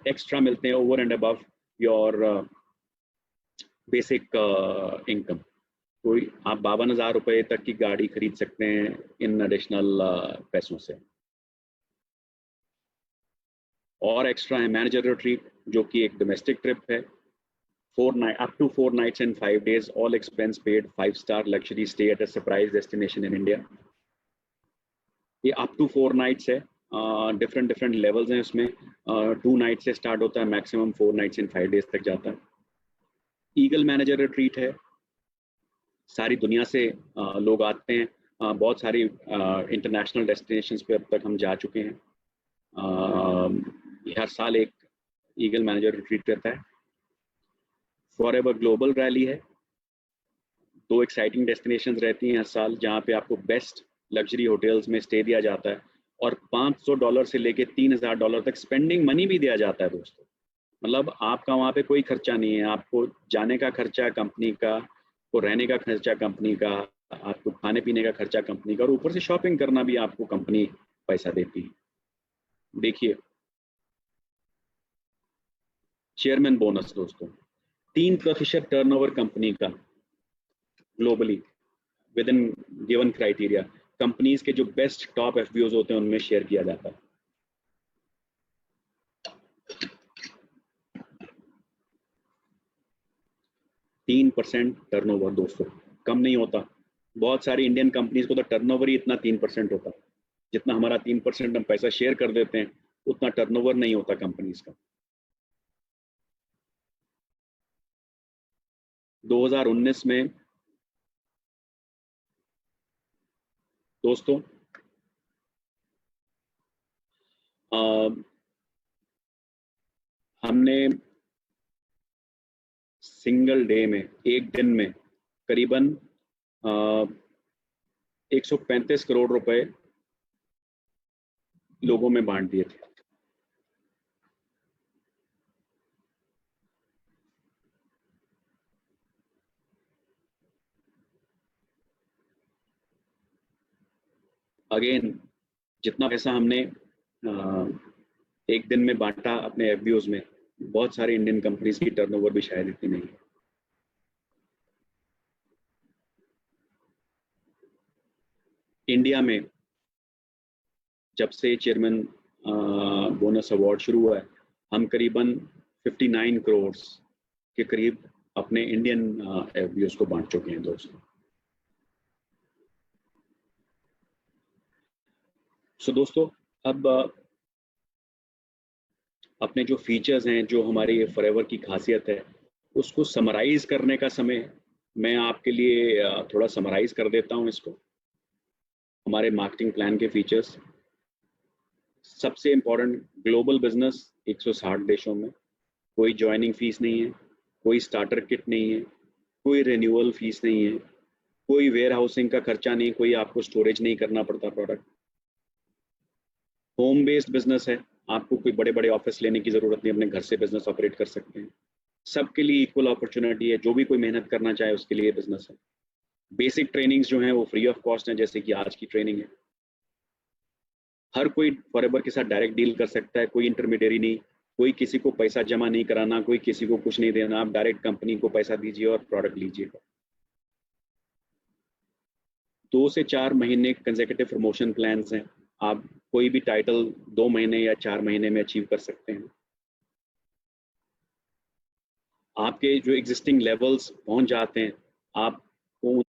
एक्स्ट्रा मिलते हैं over and above your basic income. तो आप 52,000 रुपये तक की गाड़ी खरीद सकते हैं इन एडिशनल पैसों से. और एक्स्ट्रा है मैनेजर रिट्रीट जो कि एक डोमेस्टिक ट्रिप है. 4 up to 4 nights and 5 days, all expense paid, 5-star luxury stay at a surprise destination in India. ये up to 4 nights है. डिफरेंट लेवल्स हैं उसमें. 2 नाइट से स्टार्ट होता है, मैक्सिमम 4 nights and 5 days तक जाता है. ईगल मैनेजर रिट्रीट है. सारी दुनिया से लोग आते हैं. बहुत सारी इंटरनेशनल डेस्टिनेशंस पे अब तक हम जा चुके हैं. हर साल एक ईगल मैनेजर रिट्रीट रहता है. फॉरएवर ग्लोबल रैली है. 2 एक्साइटिंग डेस्टिनेशंस रहती हैं हर साल जहाँ पे आपको बेस्ट लग्जरी होटल्स में स्टे दिया जाता है और $500 से लेके $3,000 तक स्पेंडिंग मनी भी दिया जाता है दोस्तों. मतलब आपका वहाँ पे कोई खर्चा नहीं है. आपको जाने का खर्चा कंपनी का, को रहने का खर्चा कंपनी का, आपको खाने पीने का खर्चा कंपनी का, और ऊपर से शॉपिंग करना भी आपको कंपनी पैसा देती है. देखिए चेयरमैन बोनस दोस्तों 3% टर्नओवर कंपनी का globally with in given criteria companies के जो बेस्ट टॉप एफबीओज होते हैं उनमें शेयर किया जाता है। तीन 3% टर्नओवर दोस्तों कम नहीं होता। बहुत सारी इंडियन कंपनीज को तो टर्नओवर ही इतना 3% होता है। जितना हमारा 3% हम पैसा शेयर कर देते हैं उतना टर्नओवर नहीं होता कंपनीज का। 2019 में दोस्तों हमने सिंगल डे में एक दिन में करीबन 135 करोड़ रुपए लोगों में बांट दिए थे। अगेन जितना पैसा हमने एक दिन में बांटा अपने एफबीओज में, बहुत सारे इंडियन कंपनीज की टर्नओवर भी शायद इतनी नहीं है। इंडिया में जब से चेयरमैन बोनस अवार्ड शुरू हुआ है हम करीबन 59 करोड़ के करीब अपने इंडियन एफबीओज को बांट चुके हैं दोस्तों। सो दोस्तों अब अपने जो फीचर्स हैं, जो हमारी फॉरएवर की खासियत है, उसको समराइज करने का समय मैं आपके लिए थोड़ा समराइज कर देता हूं इसको। हमारे मार्केटिंग प्लान के फीचर्स, सबसे इम्पोर्टेंट ग्लोबल बिजनेस 160 देशों में, कोई ज्वाइनिंग फीस नहीं है, कोई स्टार्टर किट नहीं है, कोई रिन्यूअल फीस नहीं है, कोई वेयर हाउसिंग का खर्चा नहीं, कोई आपको स्टोरेज नहीं करना पड़ता प्रोडक्ट। होम बेस्ड बिजनेस है, आपको कोई बड़े बड़े ऑफिस लेने की जरूरत नहीं, अपने घर से बिजनेस ऑपरेट कर सकते हैं। सबके लिए इक्वल अपॉर्चुनिटी है, जो भी कोई मेहनत करना चाहे उसके लिए बिजनेस है। बेसिक ट्रेनिंग्स जो हैं वो फ्री ऑफ कॉस्ट हैं, जैसे कि आज की ट्रेनिंग है। हर कोई फॉरएवर के साथ डायरेक्ट डील कर सकता है, कोई इंटरमीडियरी नहीं, कोई किसी को पैसा जमा नहीं कराना, कोई किसी को कुछ नहीं देना। आप डायरेक्ट कंपनी को पैसा दीजिए और प्रोडक्ट लीजिएगा। 2 से 4 महीने कंसेक्यूटिव प्रमोशन प्लान्स हैं, आप कोई भी टाइटल 2 महीने या 4 महीने में अचीव कर सकते हैं। आपके जो एग्जिस्टिंग लेवल्स पहुंच जाते हैं, आपको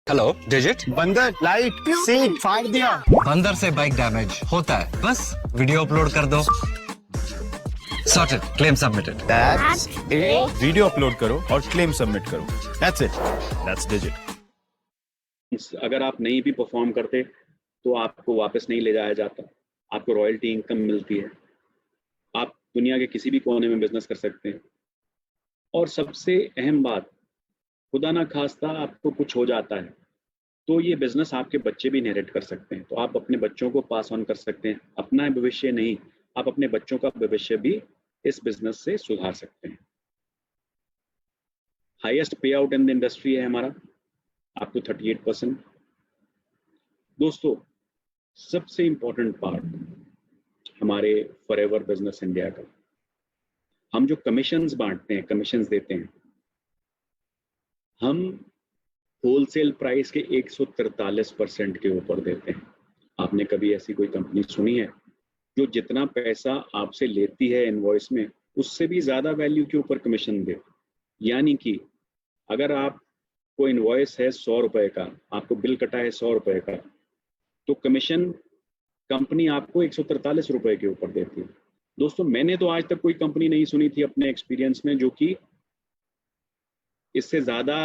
हेलो डिजिट। बंदर लाइट सीट फाड़ दिया। बंदर से बाइक डैमेज होता है, बस वीडियो अपलोड कर दो, sorted, claim submitted. That's it. Video upload करो और क्लेम सबमिट करो। That's it. That's Digit. अगर आप नहीं भी परफॉर्म करते तो आपको वापस नहीं ले जाया जाता, आपको रॉयल्टी इनकम मिलती है, आप दुनिया के किसी भी कोने में बिजनेस कर सकते हैं। और सबसे अहम बात, खुदा ना खास्ता आपको कुछ हो जाता है तो ये बिजनेस आपके बच्चे भी इनहेरिट कर सकते हैं, तो आप अपने बच्चों को पास ऑन कर सकते हैं। अपना भविष्य नहीं, आप अपने बच्चों का भविष्य भी इस बिजनेस से सुधार सकते हैं। हाईएस्ट पे आउट इन द इंडस्ट्री है हमारा, आपको 38%। दोस्तों सबसे इंपॉर्टेंट पार्ट हमारे फॉरएवर बिजनेस इंडिया का, हम जो कमीशंस बांटते हैं, कमीशंस देते हैं, हम होलसेल प्राइस के 143% के ऊपर देते हैं। आपने कभी ऐसी कोई कंपनी सुनी है जो जितना पैसा आपसे लेती है इनवॉइस में उससे भी ज्यादा वैल्यू के ऊपर कमीशन दे? यानी कि अगर आप को इनवॉइस है 100 रुपए का, आपको बिल कटा है 100 रुपए का, तो कमीशन कंपनी आपको 143 रुपए के ऊपर देती है। दोस्तों मैंने तो आज तक कोई कंपनी नहीं सुनी थी अपने एक्सपीरियंस में जो कि इससे ज्यादा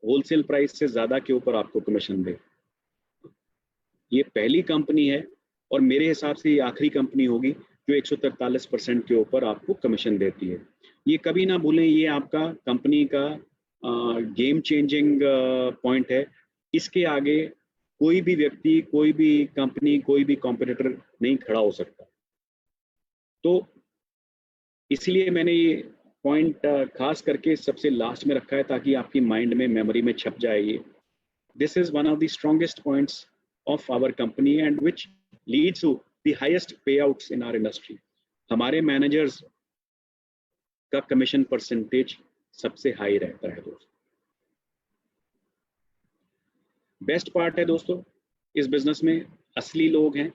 होलसेल प्राइस से ज्यादा के ऊपर आपको कमीशन दे। ये पहली कंपनी है और मेरे हिसाब से ये आखिरी कंपनी होगी जो 143% के ऊपर आपको कमीशन देती है। ये कभी ना भूलें, ये आपका कंपनी का गेम चेंजिंग पॉइंट है। इसके आगे कोई भी व्यक्ति, कोई भी कंपनी, कोई भी कॉम्पिटिटर नहीं खड़ा हो सकता। तो इसलिए मैंने ये पॉइंट खास करके सबसे लास्ट में रखा है ताकि आपकी माइंड में, मेमोरी में छप जाए। ये this is one of the strongest points of our company and which leads to the highest payouts in our industry. हमारे मैनेजर्स का कमीशन परसेंटेज सबसे हाई रहता है दोस्तों। बेस्ट पार्ट है दोस्तों, इस बिजनेस में असली लोग हैं,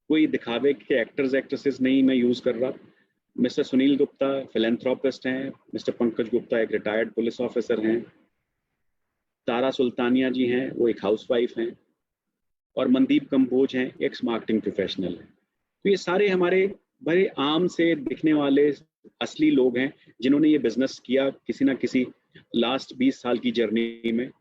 कोई दिखावे के एक्टर्स एक्ट्रेसेस नहीं मैं यूज कर रहा। मिस्टर सुनील गुप्ता फिलेंथ्रोपिस्ट हैं, मिस्टर पंकज गुप्ता एक रिटायर्ड पुलिस ऑफिसर हैं, तारा सुल्तानिया जी हैं वो एक हाउसवाइफ हैं, और मनदीप कंबोज हैं एक्स मार्केटिंग प्रोफेशनल हैं। तो ये सारे हमारे बड़े आम से दिखने वाले असली लोग हैं जिन्होंने ये बिजनेस किया किसी ना किसी लास्ट 20 साल की जर्नी में।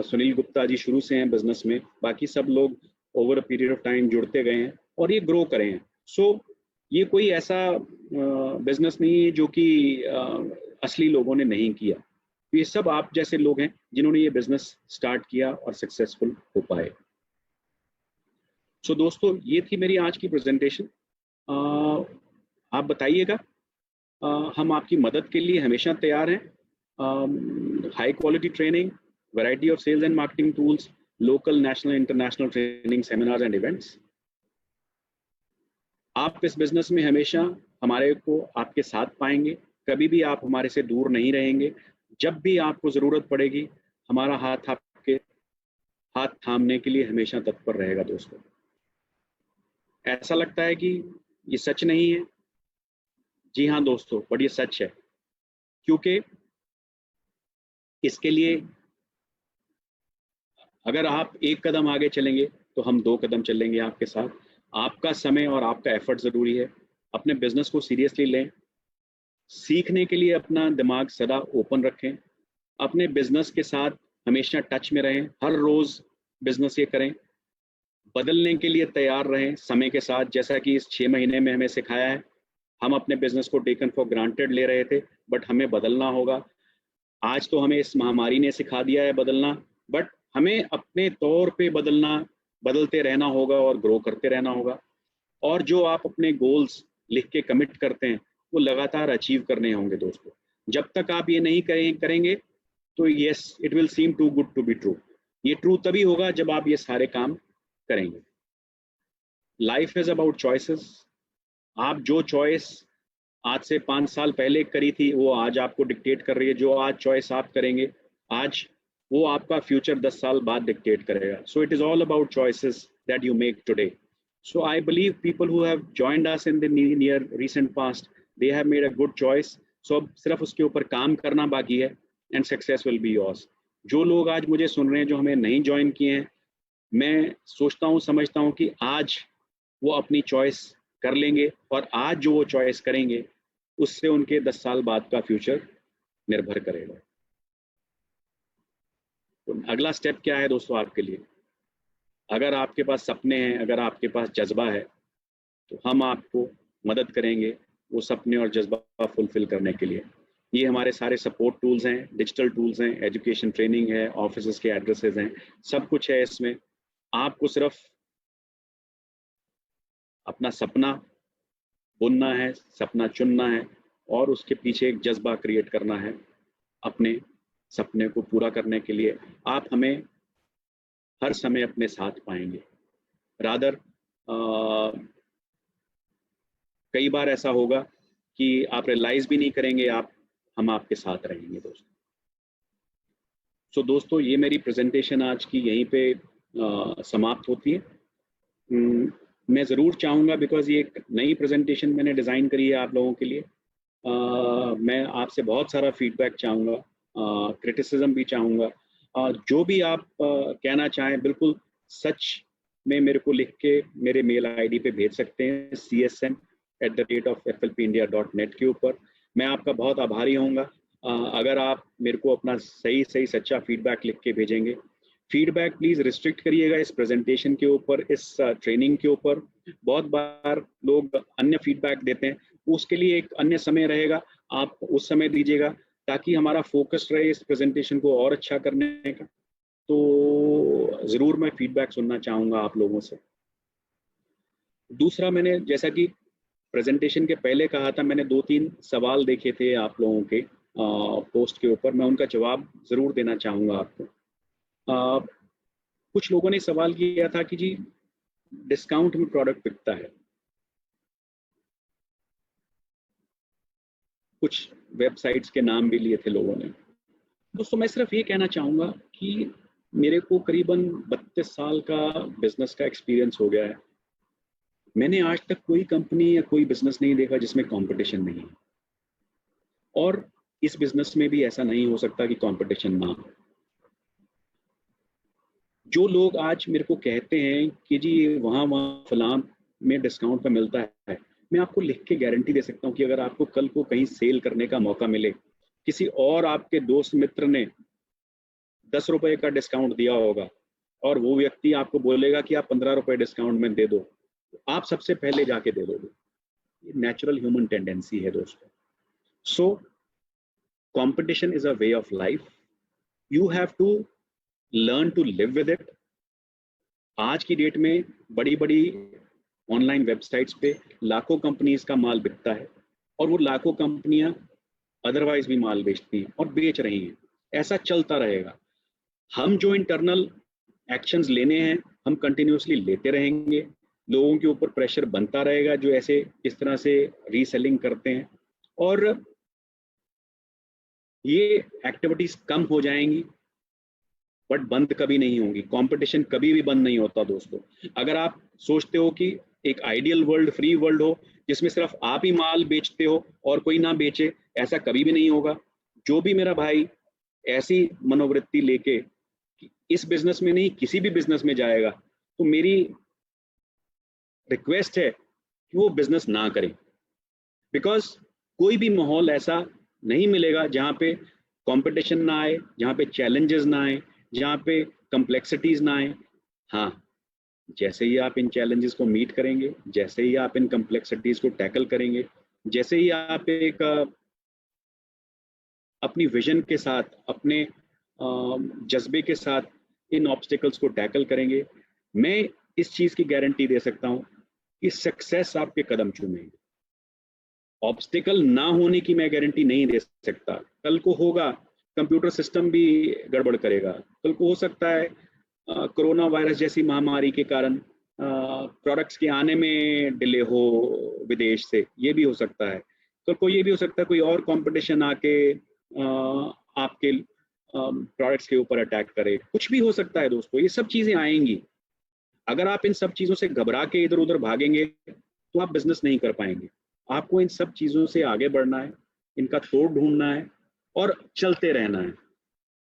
सुनील गुप्ता जी शुरू से हैं बिजनेस में, बाकी सब लोग over a period of time जुड़ते गए हैं और ये ग्रो करे हैं। सो ये कोई ऐसा बिजनेस नहीं है जो कि असली लोगों ने नहीं किया, ये सब आप जैसे लोग हैं जिन्होंने ये बिजनेस स्टार्ट किया और सक्सेसफुल हो पाए। सो दोस्तों ये थी मेरी आज की प्रेजेंटेशन। आप बताइएगा, हम आपकी मदद के लिए हमेशा तैयार हैं। High quality training, variety of sales and marketing tools, local national international training seminars and events. आप इस बिजनेस में हमेशा हमारे को आपके साथ पाएंगे, कभी भी आप हमारे से दूर नहीं रहेंगे। जब भी आपको ज़रूरत पड़ेगी हमारा हाथ आपके हाथ थामने के लिए हमेशा तत्पर रहेगा दोस्तों। ऐसा लगता है कि ये सच नहीं है, जी हाँ दोस्तों, बट ये सच है, क्योंकि इसके लिए अगर आप एक कदम आगे चलेंगे तो हम 2 कदम चलेंगे आपके साथ। आपका समय और आपका एफर्ट ज़रूरी है। अपने बिजनेस को सीरियसली लें, सीखने के लिए अपना दिमाग सदा ओपन रखें, अपने बिजनेस के साथ हमेशा टच में रहें, हर रोज़ बिजनेस ये करें, बदलने के लिए तैयार रहें समय के साथ। जैसा कि इस 6 महीने में हमें सिखाया है, हम अपने बिजनेस को टेकन फॉर ग्रांटेड ले रहे थे, बट हमें बदलना होगा। आज तो हमें इस महामारी ने सिखा दिया है बदलना, बट हमें अपने तौर पे बदलते रहना होगा और ग्रो करते रहना होगा। और जो आप अपने गोल्स लिख के कमिट करते हैं वो लगातार अचीव करने होंगे दोस्तों। जब तक आप ये नहीं करेंगे तो yes, it will seem to good to be true. ये ट्रू तभी होगा जब आप ये सारे काम करेंगे। Life is about choices. आप जो चॉइस आज से 5 साल पहले करी थी वो आज आपको डिक्टेट कर रही है। जो आज चॉइस आप करेंगे आज, वो आपका फ्यूचर 10 साल बाद डिक्टेट करेगा। So it is all about choices that you make today. So I believe people who have joined us in the near recent past, they have made a good choice. So अब सिर्फ उसके ऊपर काम करना बाकी है and success will be yours. जो लोग आज मुझे सुन रहे हैं जो हमें नहीं ज्वाइन किए हैं, मैं सोचता हूँ समझता हूँ कि आज वो अपनी चॉइस कर लेंगे और आज जो वो चॉइस करेंगे उससे उनके 10 साल बाद का फ्यूचर निर्भर करेगा। तो अगला स्टेप क्या है दोस्तों आपके लिए? अगर आपके पास सपने हैं, अगर आपके पास जज्बा है, तो हम आपको मदद करेंगे वो सपने और जज्बा फुलफिल करने के लिए। ये हमारे सारे सपोर्ट टूल्स हैं, डिजिटल टूल्स हैं, एजुकेशन ट्रेनिंग है, ऑफिस के एड्रेसेस हैं, सब कुछ है इसमें। आपको सिर्फ अपना सपना बुनना है, सपना चुनना है और उसके पीछे एक जज्बा क्रिएट करना है अपने सपने को पूरा करने के लिए। आप हमें हर समय अपने साथ पाएंगे। रादर कई बार ऐसा होगा कि आप रियलाइज भी नहीं करेंगे, हम आपके साथ रहेंगे दोस्तों। सो दोस्तों ये मेरी प्रेजेंटेशन आज की यहीं पे समाप्त होती है। मैं ज़रूर चाहूँगा, बिकॉज ये एक नई प्रेजेंटेशन मैंने डिज़ाइन करी है आप लोगों के लिए, मैं आपसे बहुत सारा फीडबैक चाहूँगा, क्रिटिसिज्म भी चाहूँगा। जो भी आप कहना चाहें बिल्कुल सच में मेरे को लिख के मेरे मेल आईडी पे भेज सकते हैं csm@flpindia.net के ऊपर। मैं आपका बहुत आभारी होऊंगा अगर आप मेरे को अपना सही सच्चा फीडबैक लिख के भेजेंगे। फीडबैक प्लीज़ रिस्ट्रिक्ट करिएगा इस प्रेजेंटेशन के ऊपर, इस ट्रेनिंग के ऊपर। बहुत बार लोग अन्य फीडबैक देते हैं, उसके लिए एक अन्य समय रहेगा, आप उस समय दीजिएगा ताकि हमारा फोकस रहे इस प्रेजेंटेशन को और अच्छा करने का। तो ज़रूर मैं फीडबैक सुनना चाहूँगा आप लोगों से। दूसरा, मैंने जैसा कि प्रेजेंटेशन के पहले कहा था, मैंने 2-3 सवाल देखे थे आप लोगों के पोस्ट के ऊपर, मैं उनका जवाब ज़रूर देना चाहूँगा आपको। कुछ लोगों ने सवाल किया था कि जी डिस्काउंट में प्रोडक्ट बिकता है, कुछ वेबसाइट्स के नाम भी लिए थे लोगों ने। दोस्तों मैं सिर्फ ये कहना चाहूँगा कि मेरे को करीबन 32 साल का बिजनेस का एक्सपीरियंस हो गया है। मैंने आज तक कोई कंपनी या कोई बिजनेस नहीं देखा जिसमें कंपटीशन नहीं है, और इस बिजनेस में भी ऐसा नहीं हो सकता कि कंपटीशन ना हो। जो लोग आज मेरे को कहते हैं कि जी वहाँ फलां में डिस्काउंट पे मिलता है, मैं आपको लिख के गारंटी दे सकता हूँ कि अगर आपको कल को कहीं सेल करने का मौका मिले, किसी और आपके दोस्त मित्र ने 10 रुपए का डिस्काउंट दिया होगा और वो व्यक्ति आपको बोलेगा कि आप 15 रुपए डिस्काउंट में दे दो, तो आप सबसे पहले जाके दे दोगे। ये नेचुरल ह्यूमन टेंडेंसी है दोस्तों। So competition is a way of life, you have to learn to live with it. आज की डेट में बड़ी बड़ी ऑनलाइन वेबसाइट्स पे लाखों कंपनीज का माल बिकता है, और वो लाखों कंपनियां अदरवाइज भी माल बेचती हैं और बेच रही हैं। ऐसा चलता रहेगा। हम जो इंटरनल एक्शंस लेने हैं हम कंटिन्यूसली लेते रहेंगे। लोगों के ऊपर प्रेशर बनता रहेगा जो ऐसे इस तरह से रीसेलिंग करते हैं, और ये एक्टिविटीज कम हो जाएंगी, बट बंद कभी नहीं होंगी। कंपटीशन कभी भी बंद नहीं होता दोस्तों। अगर आप सोचते हो कि एक आइडियल वर्ल्ड, फ्री वर्ल्ड हो जिसमें सिर्फ आप ही माल बेचते हो और कोई ना बेचे, ऐसा कभी भी नहीं होगा। जो भी मेरा भाई ऐसी मनोवृत्ति लेके इस बिजनेस में नहीं किसी भी बिजनेस में जाएगा, तो मेरी रिक्वेस्ट है कि वो बिजनेस ना करें, बिकॉज कोई भी माहौल ऐसा नहीं मिलेगा जहाँ पे कंपटीशन ना आए, जहाँ पे चैलेंजेस ना आए, जहाँ पे कम्प्लेक्सिटीज ना आए। हाँ, जैसे ही आप इन चैलेंजेस को मीट करेंगे, जैसे ही आप इन कम्प्लेक्सिटीज को टैकल करेंगे, जैसे ही आप एक अपनी विजन के साथ, अपने जज्बे के साथ इन ऑब्स्टिकल्स को टैकल करेंगे, मैं इस चीज की गारंटी दे सकता हूं कि सक्सेस आपके कदम चूमेंगे। ऑब्स्टिकल ना होने की मैं गारंटी नहीं दे सकता। कल को होगा, कंप्यूटर सिस्टम भी गड़बड़ करेगा। कल को हो सकता है कोरोना वायरस जैसी महामारी के कारण प्रोडक्ट्स के आने में डिले हो विदेश से, ये भी हो सकता है। कल को ये भी हो सकता है कोई और कंपटीशन आके आपके प्रोडक्ट्स के ऊपर अटैक करे। कुछ भी हो सकता है दोस्तों, ये सब चीजें आएंगी। अगर आप इन सब चीजों से घबरा के इधर उधर भागेंगे तो आप बिजनेस नहीं कर पाएंगे। आपको इन सब चीजों से आगे बढ़ना है, इनका तोड़ ढूंढना है और चलते रहना है।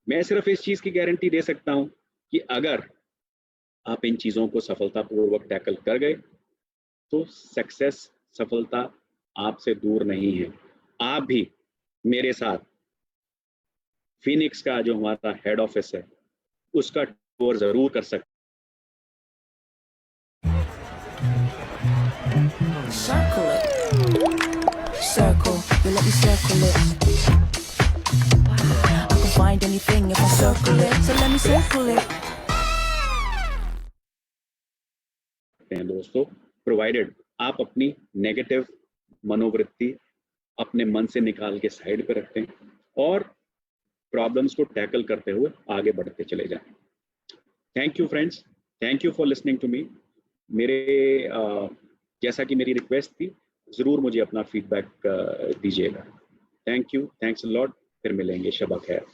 मैं सिर्फ इस चीज की गारंटी दे सकता हूं कि अगर आप इन चीजों को सफलतापूर्वक टैकल कर गए तो सक्सेस, सफलता आपसे दूर नहीं है। आप भी मेरे साथ फिनिक्स का जो हमारा हेड ऑफिस है उसका टूर जरूर कर सकते। Circle it. Circle, you let me circle it. I can find anything if I circle it. So let me circle it. हैं दोस्तों, प्रोवाइडेड आप अपनी नेगेटिव मनोवृत्ति अपने मन से निकाल के साइड पे रखते हैं और प्रॉब्लम्स को टैकल करते हुए आगे बढ़ते चले जाएं। Thank you friends, thank you for listening to me. मेरे जैसा कि मेरी रिक्वेस्ट थी, ज़रूर मुझे अपना फीडबैक दीजिएगा। Thank you, thanks a lot. फिर मिलेंगे, शबा खैर।